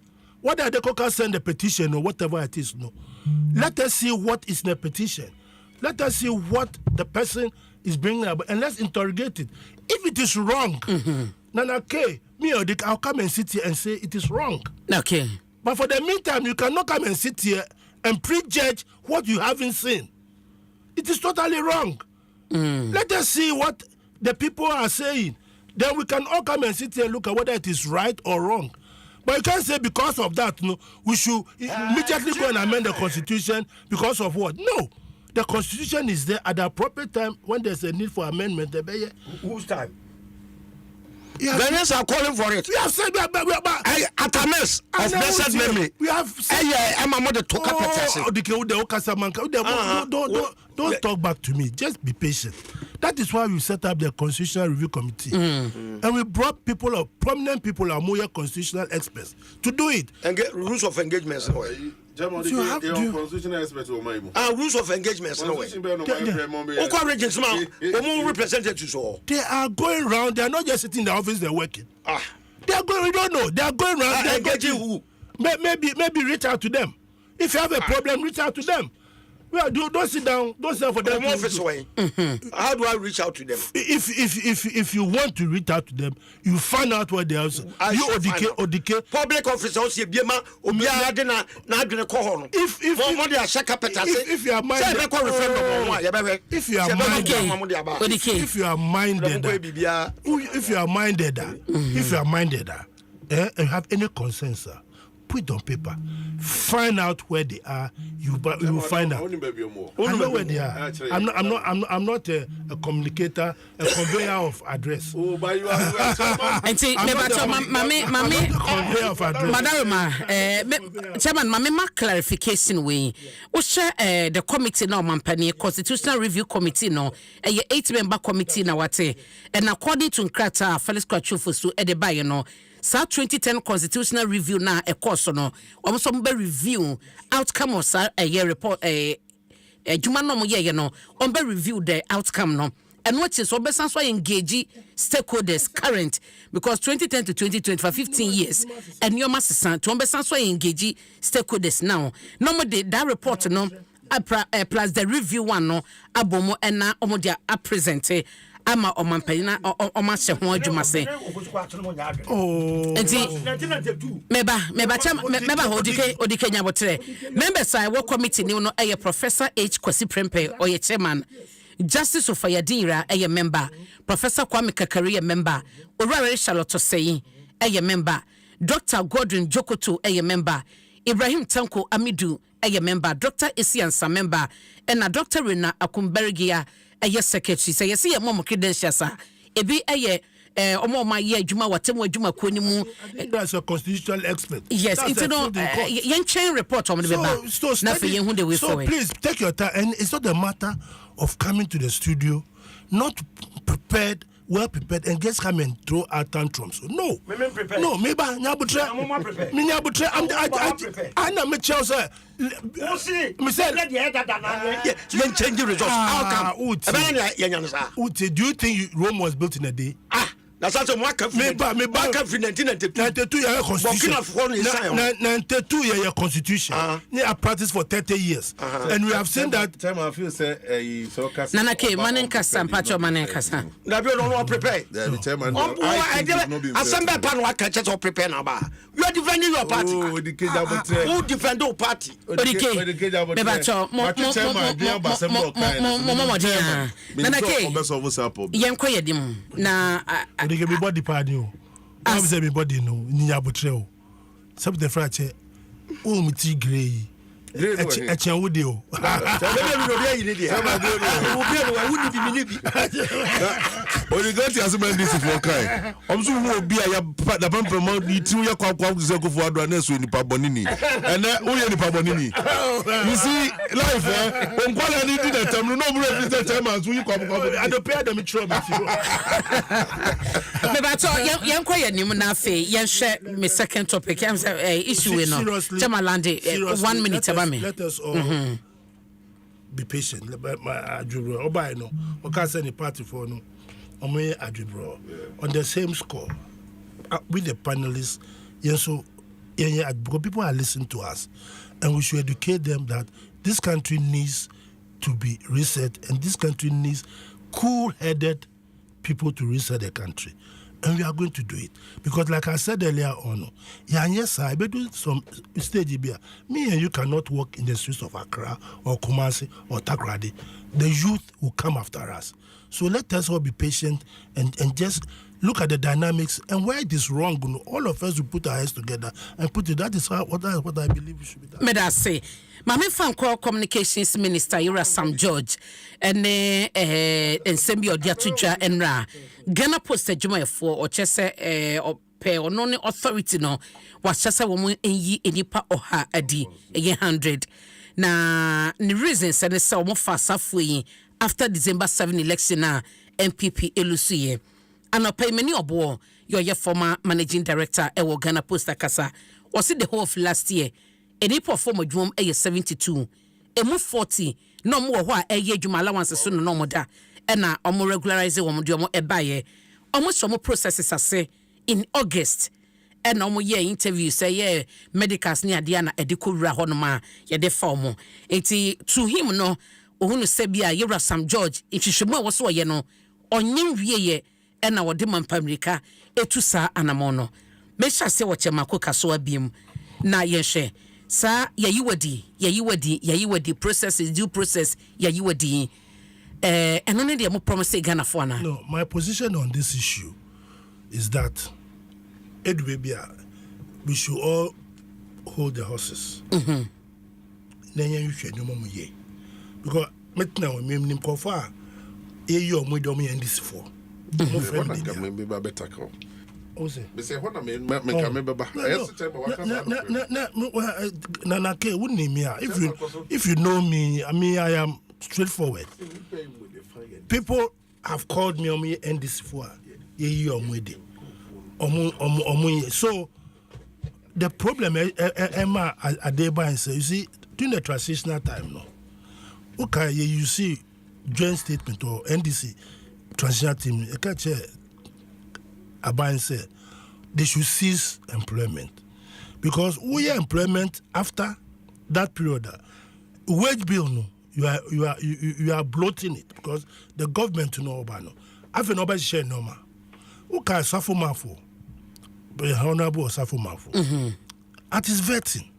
Whether the caucus send a petition or whatever it is, no. Let us see what is in the petition. Let us see what the person is bringing up, and let's interrogate it. If it is wrong, Nana K, I'll come and sit here and say it is wrong. Okay. But for the meantime, you cannot come and sit here and prejudge what you haven't seen. It is totally wrong. Let us see what the people are saying. Then we can all come and sit here and look at whether it is right or wrong. But you can't say because of that, no, we should immediately go and amend the constitution because of what? No. The constitution is there at the appropriate time when there's a need for amendment. Whose time? Ghanaians are calling for it. We have said at a mess of blessed memory. We have said don't talk back to me. Just be patient. That is why we set up the Constitutional Review Committee. And we brought prominent people, Amoya constitutional experts, to do it. And get rules of engagement. you have to constitutional expert rules of engagement no way. Representatives they are going around. They are not just sitting in the office, they're working. They are going, we don't know. They are going around. They are engaging who? Maybe reach out to them. If you have a problem, reach out to them. Well, don't sit down. Don't sit down for them. How do I reach out to them? If you want to reach out to them, you find out what they are. You ODK. Public officers, if you are minded, and have any consensus, put it on paper. Find out where they are. You will find out. I know where they are. I'm not a communicator, a conveyor of address. Chairman, my clarification way. The committee now, Mampani Constitutional Review Committee no, a 8-member committee now and according to Nkrata, Felix Kwachufusu, Edebayo no. Sa 2010 constitutional review na course no almost be review outcome of a year report juma no mo ye no on be review the outcome no and what is obesan so engage stakeholders current because 2010 to 2020 for 15 years and your master to obesan so engage stakeholders now no more that report no plus the review one no abomo and na omodia a present ama omampanyina omashe ho adwuma se enti meba odike nyabotre members I work committee ni no eye Professor H Kwasi Prempe oye chairman, Justice Ofayadira eye member, Professor Kwame Kakari member, Orare Charlotte Seyi eye member, Dr. Gordon Jokoto eye member, Ibrahim Tanko Amidu eye member, Dr. Isiansa member, and Dr. Rena Akumbergia eye secretary. Say yes, mom credentials ebi eye omo ma ye adwuma watemu adwuma ko ni mu. That's a constitutional expert. Yes, into no yen chain report on the beba. So please take your time, and it's not a matter of coming to the studio not prepared, well prepared, and just come and throw out tantrums. No, maybe nyabutre. I'm not mature, sir. Change results. Do you think Rome was built in a day? That's also more confident. Me back of 1992 year constitution. 92 year constitution. I practiced for 30 years, and we have seen that. Time I feel say Nana ke manen kasa pacho manen kasa. Na be no prepare. Assembly pan wa catch to prepare na ba. You are defending your party. Who defend your party? Me bacho mo Nana ke yenko yedim na they can be body party. I'm saying everybody know. Ninya butreo. Some the fracture. Oh, me tea grey. Echan wudio. When you go to Asman this for kai. I'm so who be a the pump promote the 2 year kwa to go for adwanes ni pabonini. And who ni pabonini. You see life on kwala ni di the time no represent time as we come I don't pay them trouble. Me ba to yen kwaya ni mu na fe yen hwe me second topic am say issue we no. Jamalande 1 minute. Let us all be patient. My adjubro, Oba no, we can't send a party for no. Omo adjubro on the same score with the panelists. Yes, so because people are listening to us, and we should educate them that this country needs to be reset, and this country needs cool-headed people to reset the country. And we are going to do it. Because like I said earlier on, yes, I be doing some stage here. Me and you cannot walk in the streets of Accra or Kumasi or Takrady. The youth will come after us. So let us all be patient and just look at the dynamics and where it is wrong. All of us will put our heads together and put it. That is what I believe we should be done. May I say, Mame Fanko Communications Minister Ira Sam George and Nsem Odiatuja Enra Ghana Post Juma for or chese pe onone authority no was chese woman enyi enipa oha adi 100 na the reason say say omo fasa fuyi after December 7 election na MPP elusuye anopa many obo your former managing director Ghana Post akasa was it the whole of last year eni perform adwum 72 emu 40 no mo ho a eye adwuma allowance so no mo da na omo regularize wo mo de omo ebaye omo so mo processes ase in August and omo ye interview say yeah medicals ni ade na ediko wura ho no ma ye de fa omo enti to him no ohunu se bia yewra Sam George ihwehwemu a wo so ye no onye wie ye na wo de mampamrika etu sa anamo no mesha se wo chema koka so abiem na ye hwe sa yayiwadi processes due process yayiwadi eno ne de mo promise Ghana for na. No, my position on this issue is that we should all hold the horses. Nenye you should no more ye. Because maintenant we nim kofa e yo mo do me ndisi for. Mo friend dey. Maybe better come. Ose. Me say what me can me baba. Na ke wouldn't me if you know me, I mean I am straightforward. People have called me on me ndisi for. Ye yo mo dey. So the problem Emma Adeba and say, you see, during the transitional time, no, okay, you see joint statement or NDC transitional team, I catch Aban say they should cease employment because we are employment after that period. Wage bill, no, you are bloating it because the government to know about no. After nobody share normal. Okay, suffer for. Honorable Osafo Mafo. At his vetting,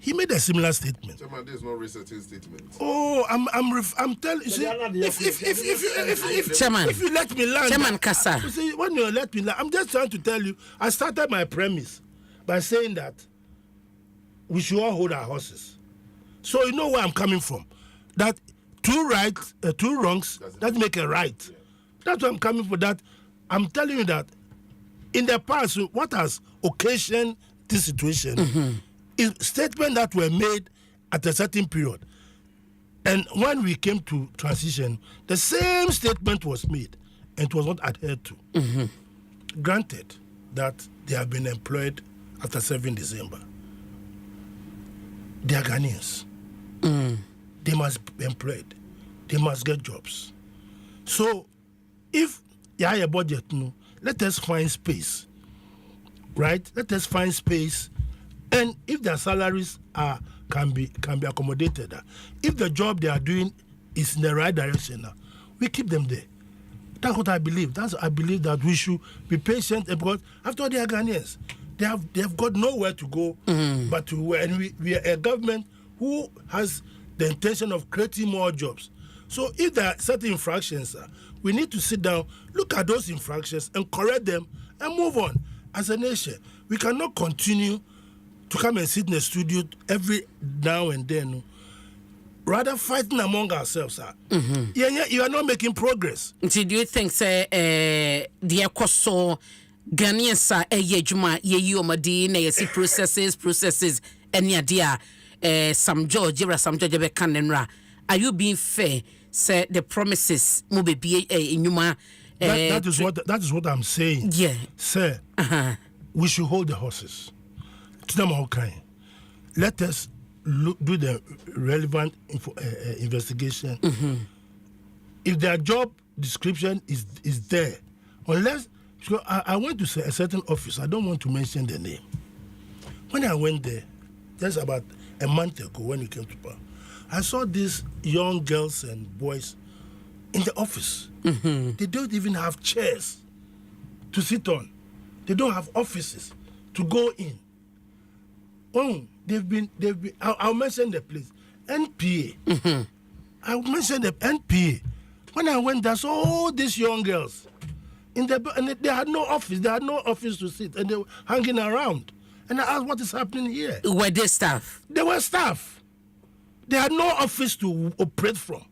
he made a similar statement. Chairman, there's no resetting statement. Oh, I'm telling you. See, if Chairman, if you let me land, Chairman Kasa. You see, when you let me land, I'm just trying to tell you. I started my premise by saying that we should all hold our horses. So you know where I'm coming from. That two wrongs that make a right. Yeah. That's where I'm coming from. That I'm telling you that. In the past, what has occasioned this situation is statements that were made at a certain period. And when we came to transition, the same statement was made and it was not adhered to. Granted that they have been employed after 7 December. They are Ghanaians. They must be employed. They must get jobs. So if you have a budget, no, let us find space, right? Let us find space, and if their salaries can be accommodated, if the job they are doing is in the right direction, we keep them there. That's what I believe. I believe that we should be patient because after all, they are Ghanaians. They have got nowhere to go but to where, and we are a government who has the intention of creating more jobs. So if there are certain infractions, we need to sit down, look at those infractions and correct them and move on. As a nation, we cannot continue to come and sit in the studio every now and then, rather fighting among ourselves. You are not making progress. Do you think, say, the Ekoso Ghanaians are juma ye omadi na yesi processes any idea Sam George be kanenra? Are you being fair? Say the promises mo be inuma. That is what I'm saying. Yeah, sir. We should hold the horses. Let us do the relevant investigation. If their job description is there, unless I went to say a certain office, I don't want to mention the name. When I went there, just about a month ago, when we came to power, I saw these young girls and boys in the office. They don't even have chairs to sit on. They don't have offices to go in. Oh, they've been. I'll mention the place. NPA. I'll mention the NPA. When I went there, I saw all these young girls and they had no office. They had no office to sit, and they were hanging around. And I asked, what is happening here? Were they staff? They were staff. They had no office to operate from.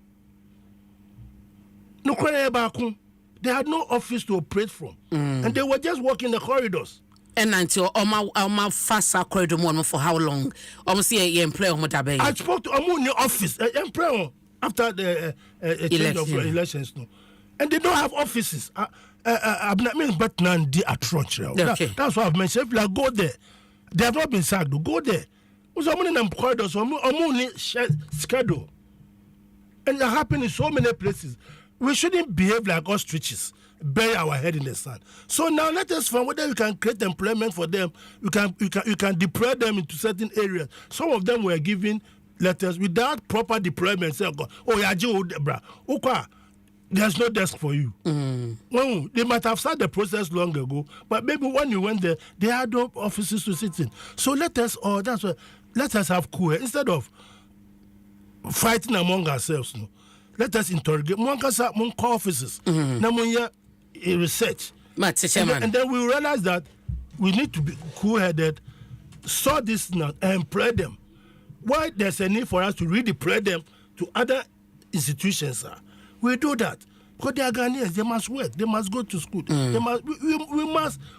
They had no office to operate from. And they were just walking the corridors. And until Oma Fasa corridor for how long? Almost you employ I spoke to Omu in the office, employer after the change of elections. No. And they don't have offices. But Nandi at That's what I've mentioned. If you go there, they have not been sacked. Go there. So many employed us, only schedule. And it happens in so many places. We shouldn't behave like ostriches, bury our head in the sand. So now let us find whether we can create employment for them. You can deploy them into certain areas. Some of them were given letters without proper deployment. Say, oh, yeah, there's no desk for you. Well, they might have started the process long ago, but maybe when you went there, they had no offices to sit in. So let us have cool instead of fighting among ourselves. No? Let us interrogate. One offices. Research. And then we realize that we need to be cool-headed, sort this now, and employ them. Why there's a need for us to redeploy them to other institutions, we do that. Because they are Ghanaians, they must work, they must go to school. They must,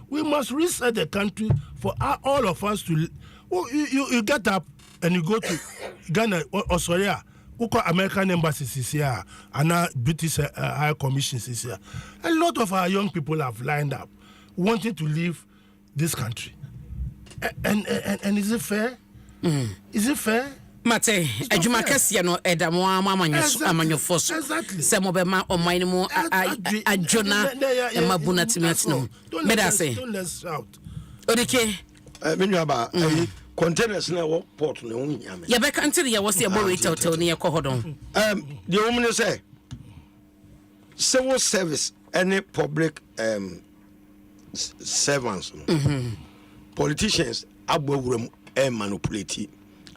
we must reset the country for all of us to. You get up and you go to Ghana or Australia. American embassies is here, and now British High Commission is here. A lot of our young people have lined up, wanting to leave this country. And is it fair? Is it fair? Mate, adwuma kase no eda mo amanyofo so se mo be ma oman mu adjona e mabuna timiatino me da say don't let's shout. Odike menuaba containers na wo port na hu nyame ye be kan tiri ye wo se bo rate hotel ne ye kohodon the woman say civil service any public servants politicians abowuram manipulate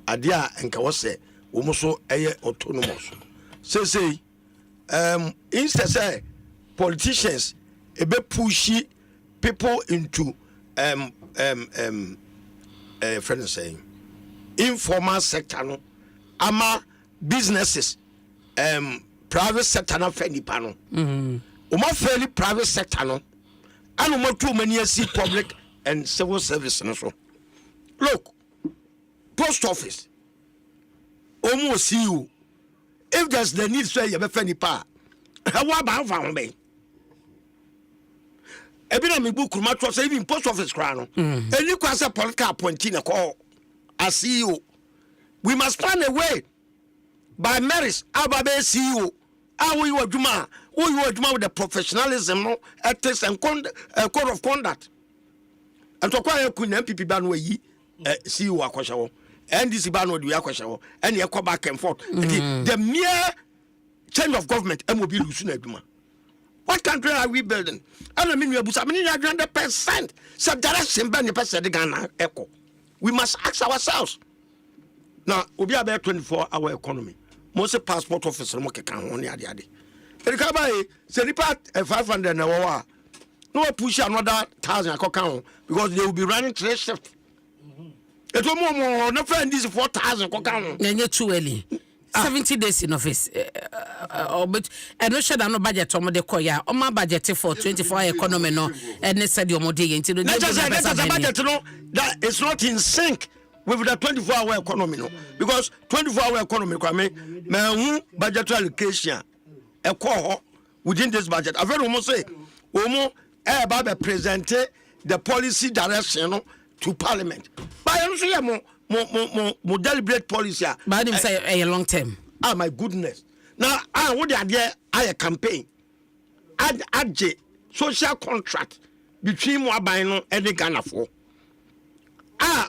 adia enka wo se wo mo so eye autonomous say instead say politicians ebe push people into friend saying informal sector no ama businesses private sector na fa nipa no o ma fairly private sector no anu mo to many see public and civil service no so look post office almost see you if there's the need say you be fa nipa how ba fa ho be ebina me book ma to say even post office kra no any kwase political appointee na call as CEO we must find a way by merits ababe CEO how you aduma with the professionalism no ethics and code of conduct and to kwaya kunna MPP ban we yi CEO akwashawo NDC ban no do akwashawo and ye come back and forth the mere change of government MOB lose na aduma. What country are we building? I mean, we are 100%. So direction by the person Ghana echo. We must ask ourselves. Now, we are about 24-hour economy. Most passport officer mo can only adi. The kabai say the part 500 na wa. No push another 1,000 account because they will be running 3 shifts. It will more no find this 4,000 account. Nenye too early. 70 days in office. But and no share no budget on the koya. On my budget for 24-hour economy no. And they said your modi into the budget no that is not in sync with the 24-hour economy no because 24-hour economy kwame me budgetary allocation e ko within this budget. I very almost say omo about present the policy direction no, to parliament. But I say mo deliberate policy. But him say a long term. Ah, my goodness. Now, what the idea? I campaign. Add social contract between Mwabino and the Ghana for.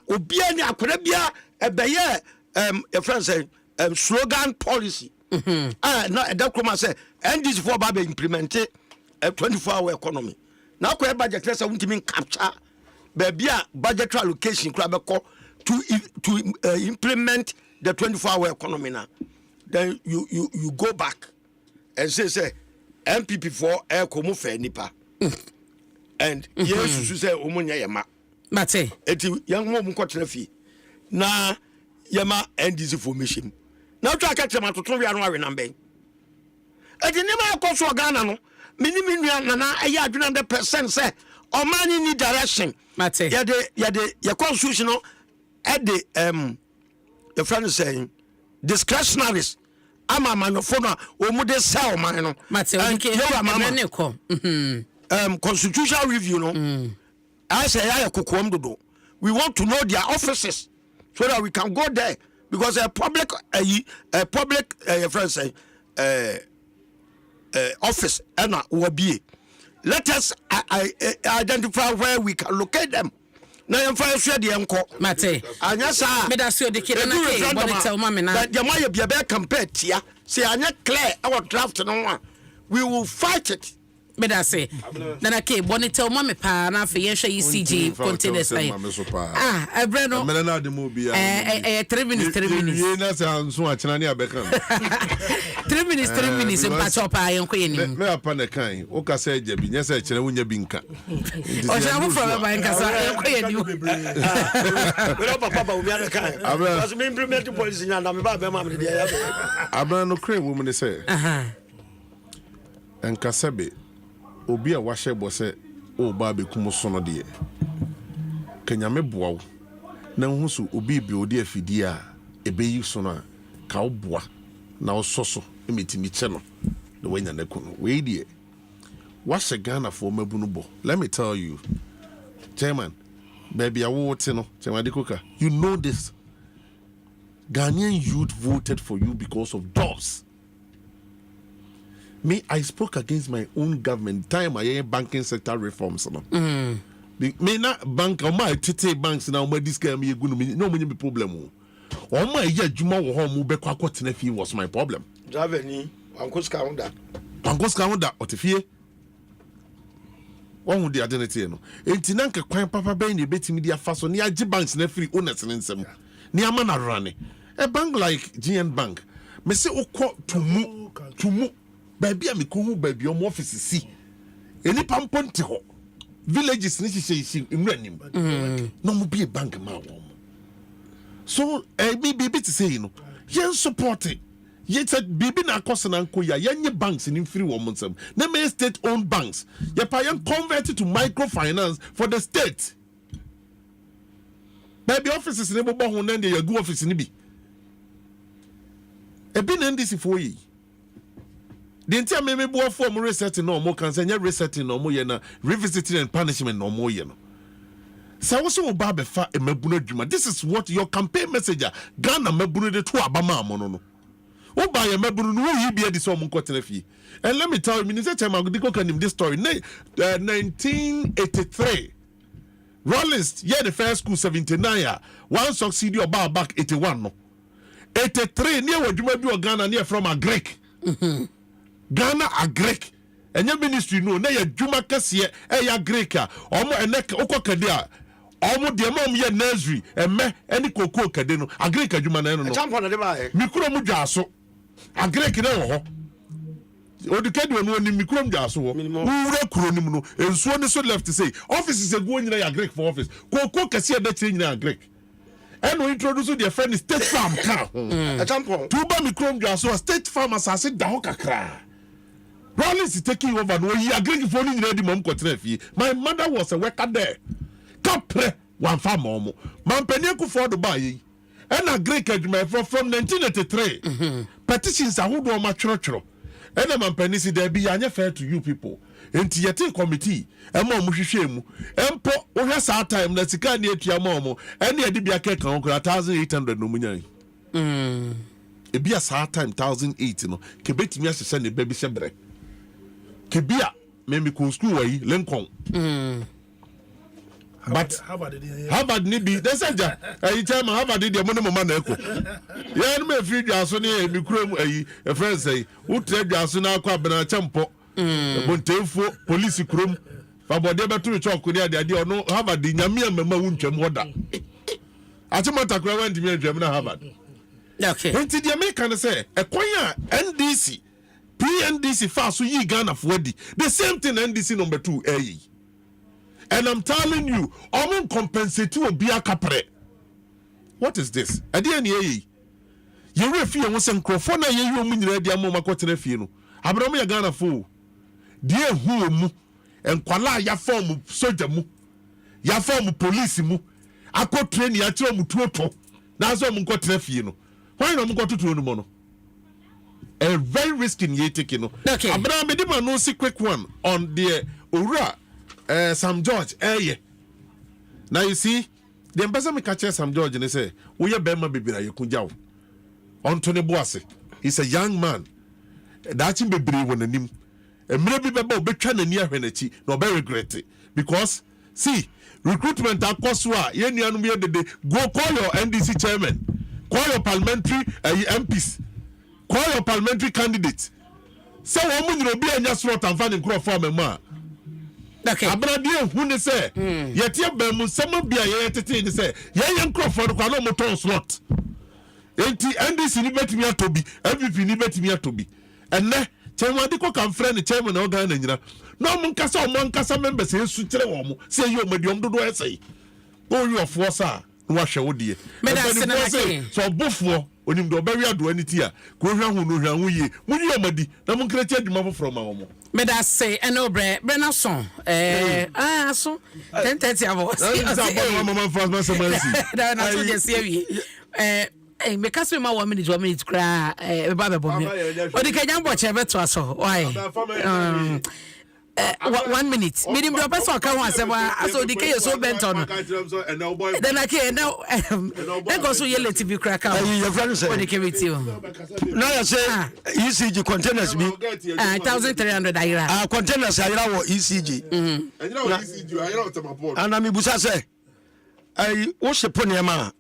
Obiani akwebia ebeye a friend say slogan policy. Now that come say and this for Baba implemented a 24-hour economy. Now ko budget less won't mean capture baby budgetary allocation to implement the 24-hour economy now. Then you go back and say MPP for air komu fe nipa. And yes you say omunya yema. Mate. Eti young mom kwatena fi. Na yema end this information. Now try catch them to we are no number. Eti nima akoso Ghana no. Minimi na aya 100% say o man need direction. Mate. Ya constitution no at the your friend is saying discretionaries ama manofona o mu de sell man no Mate constitutional review no I say ya kokom dodo we want to know their offices so that we can go there because a public friend say office and be. Let us identify where we can locate them. Now I'm fire share the uncle. Mate. Anya sa. Me da so de kire na ke body tell mama na. But the moye be be compare tia. Say anya clear our draft no one. We will fight it. Me da say. Na ke body tell mama pa na fa yen hwe ECG containers ai. Ebre no. Me na de mo bia. 3 minutes. Ye na say anso a chena ne abeka. 3 minutes mpa chop a yen ko yenim. Me apa na kan. O ka say je bi nya say chena wonya bi nka. O ja mo from ba nka sa yen ko yenim. We don't papa we are kan. Because me implement policy nya na me ba be ma me dia ya. Abra no kre wo me say. Enka sebe obi a wahye bo se o ba be kum so no de kanya me boawo na hu so obi bi odi afidi a ebe yi so no ka wo boa na wo soso emetimi che no de wanya na kunu we de wahye Ghana for mabunu bo. Let me tell you, chairman, baby awo te no chairman Dikoka, you know this. Ghanaian youth voted for you because of jobs. Me, I spoke against my own government time I banking sector reforms. No, me na bank on my tete banks now. My this guy me gunu me no me be problem. On my year juma wo ho mu be kwa kwatena fi was my problem. Driver ni ankos kaunda. Ankos kaunda otefie. One with the identity no. Enti na nke kwan papa ben ne betimi dia fa so ne agi banks na free owners ne nsem. Ne ama na rane. A bank like GN Bank. Me say okọ tumu. Baby a me ko hu baby o mo office si. Eni pamponte ho. Villages ni hihye imranim. No mo be a bank ma wo. So me baby to say no. Yen support it. Yet said baby na cost na nko ya yenye banks in free wo nsem. Na me state owned banks. Ye pa yen converted to microfinance for the state. Baby offices ne bo ho na dey go office ni bi. E bi na ndisi for yi. The entire me bo form resetting no more can say resetting no more na revisiting and punishment no more no. So also oba be fa emabunu adwuma. This is what your campaign messenger Ghana mabunu de to abama mo no. Oba ye mabunu no yi bia di so mo nkotena fi. And let me tell you, Minister Chairman Diko can him this story. 1983 Rollins yeah the first school 79 one succeed oba back 81 no. 83 near wadwuma bi o Ghana near from a Greek. Ghana a Greek. Enya ministry no na ya dwuma kase ya Greek a omo eneka okokade a omo de mom ye nursery emme eni kokoo kade no a Greek adwuma na no. Champion de ba e. Mikro mu dwaso. A Greek na wo ho. Odikade no ni mikro mu dwaso wo. Wura kuro nim no ensuo ne so left say offices ego nyina ya Greek for office. Kokoo kase da tire nyina Greek. And we introduce their friend State Farm car. A champion. Tuba mikro mu dwaso State Farm asase da ho kakra. Rollins is taking over. No, he agreed for me ready mom kotrefi. My mother was a worker there. Kapre one farm mom. Mpensenpensenmu for the buy. And agreed from 1983. Petitions are who do my church. And Mpensenpensenmu there be anya fair to you people. Enti yete committee. Emo muhwehwemu. Empo wo hwe sa time na sika na etua mom. Ene ade bia keka 1800 no munyan. Ebia sa time 1008 no. Kebetimi asese ne baby shebre. Kibia me ko school way Lincoln. But Harvard ni bi they said ayi time Harvard dey money mama na eko. Ya no me free dwaso ne mi kura mu ayi e friend say wo tre dwaso na akwa bena champo. Bontemfo police kurom fa bode beto chok ni ade ono Harvard nyame amama wu ntwam oda. Atimata kura wan dimi adwam na Harvard. Okay. Enti the American say ekwan a NDC PNDC fast so ye Ghana for the same thing NDC number 2 eh. And I'm telling you, I'm compensate you be a capre. What is this? Adiani eh. You refi won sen crofo na ye you munira dia mo makotena fie no. Abraham ya Ghana fo. Die hu mu enkwala ya form soldier mu. Ya form police mu. Akọ train ya kire mu tuoto. Na so mu nkotena fie no. Why no mu kototo no mo no? A very risky ye taking no. Okay. Abraham Medima no see quick one on the Ura Sam George. Now you see, the ambassador catch Sam George and say, we are Bema Bibira, you could jaw. Anthony Boise, he's a young man. That's him be brave when the name. And maybe Babo be trying near Henechi, no very regret it. Because, see, recruitment at Koswa, the go call your NDC chairman, call your parliamentary MPs, call your parliamentary candidates. So, woman will be a just what I'm finding crop for me. Okay. Abradia, who they say, yet your Bemu, some of the entertain say, young crop for the Kanomoton slot. NDC need to be a to be, MVP need to be a to be. And then, chairman de ko kan friend the chairman of Ghana nyina no mon kasa members say sutre wo mo say you medium dodo say go you of force a no hwe wo die me da se na ke so bofo onim do be wi ado aniti a ko hwa hu no hwa hu ye mu yi amadi na mon kra che adwuma foforo ma wo mo me da say eno bre na so so 10:30 avo mama fast ma se mansi da na so je se wi Hey, me cast me ma 1 minute cry ba be bom. Odi kanya mbo che beto aso. Why? 1 minute. Me dim do person kan ho asem aso odi kay so bento no. Then I can now then go so yellow TV crack out. Your friend say odi kemiti o. Now you say ECG containers be 1300 ayira. Containers ayira wo ECG. Ayira wo ECG ayira wo temaport. Ana mi busa say wo shepo ne ma.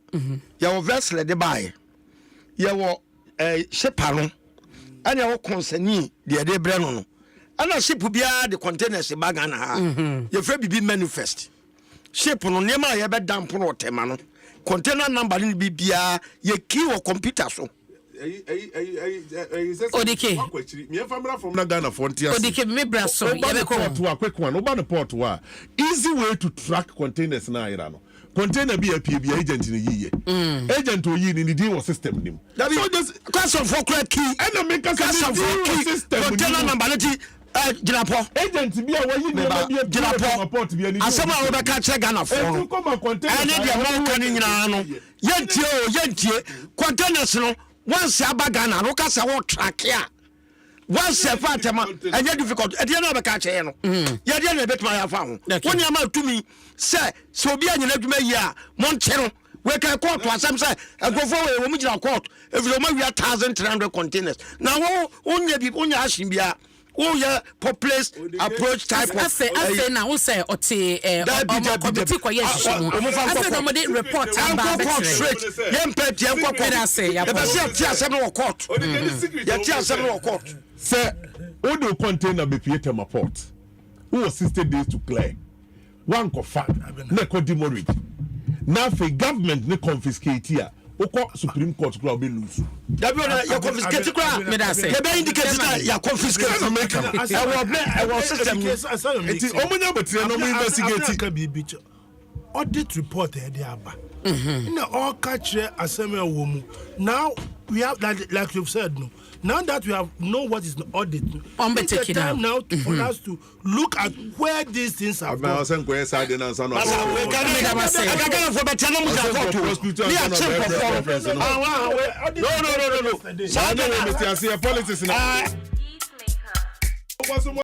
Ya wo vessel de bae. Ya wo shepa no. Ana wo conseni de bre no. Ana ship bia the containers bag na ha. Ye fe bibi manifest. Ship no ne ma ye be damp no tema no. Container number ni bibia ye key wo computer so. Odike me family from Ghana frontier. Odike me bra so ye be ko to a quick one oba the port wa. Easy way to track containers na ira no. Container be a PB agent in a year. Agent to ye in the deal system nim. So just class of for key and make us of key system container number Jinapo agent be a way you Jinapo asema we be catch Ghana for and the amount kan nyina no yentie containers no once aba Ghana no ka say wo track ya once e fa tema enye difficult e dey na be catch ye no ye dey na betuma ya fa ho woni ama tumi say so obi anyina adwuma yi a monche no we can court asem say agofo we mu gira court if you ma we 1300 containers now onya bi onya ashin bia oh yeah populous approach type of I say now who say oti committee kwa yesu I say no report about straight yempet yenko say ya be say ati asem no court ya ti asem no court say all the container be create a port who was 60 days to clear one ko fa na ko demorage now for government ne confiscate here oko Supreme Court kura be lose that be ya confiscate kura me da say ya be indicate that ya confiscate I was system it omunya betre no investigate audit report e dey aba na all catch asem e wo mu now we have like you've said no now that we have know what is the audit it's the time now for us to look at where these things are going. No politics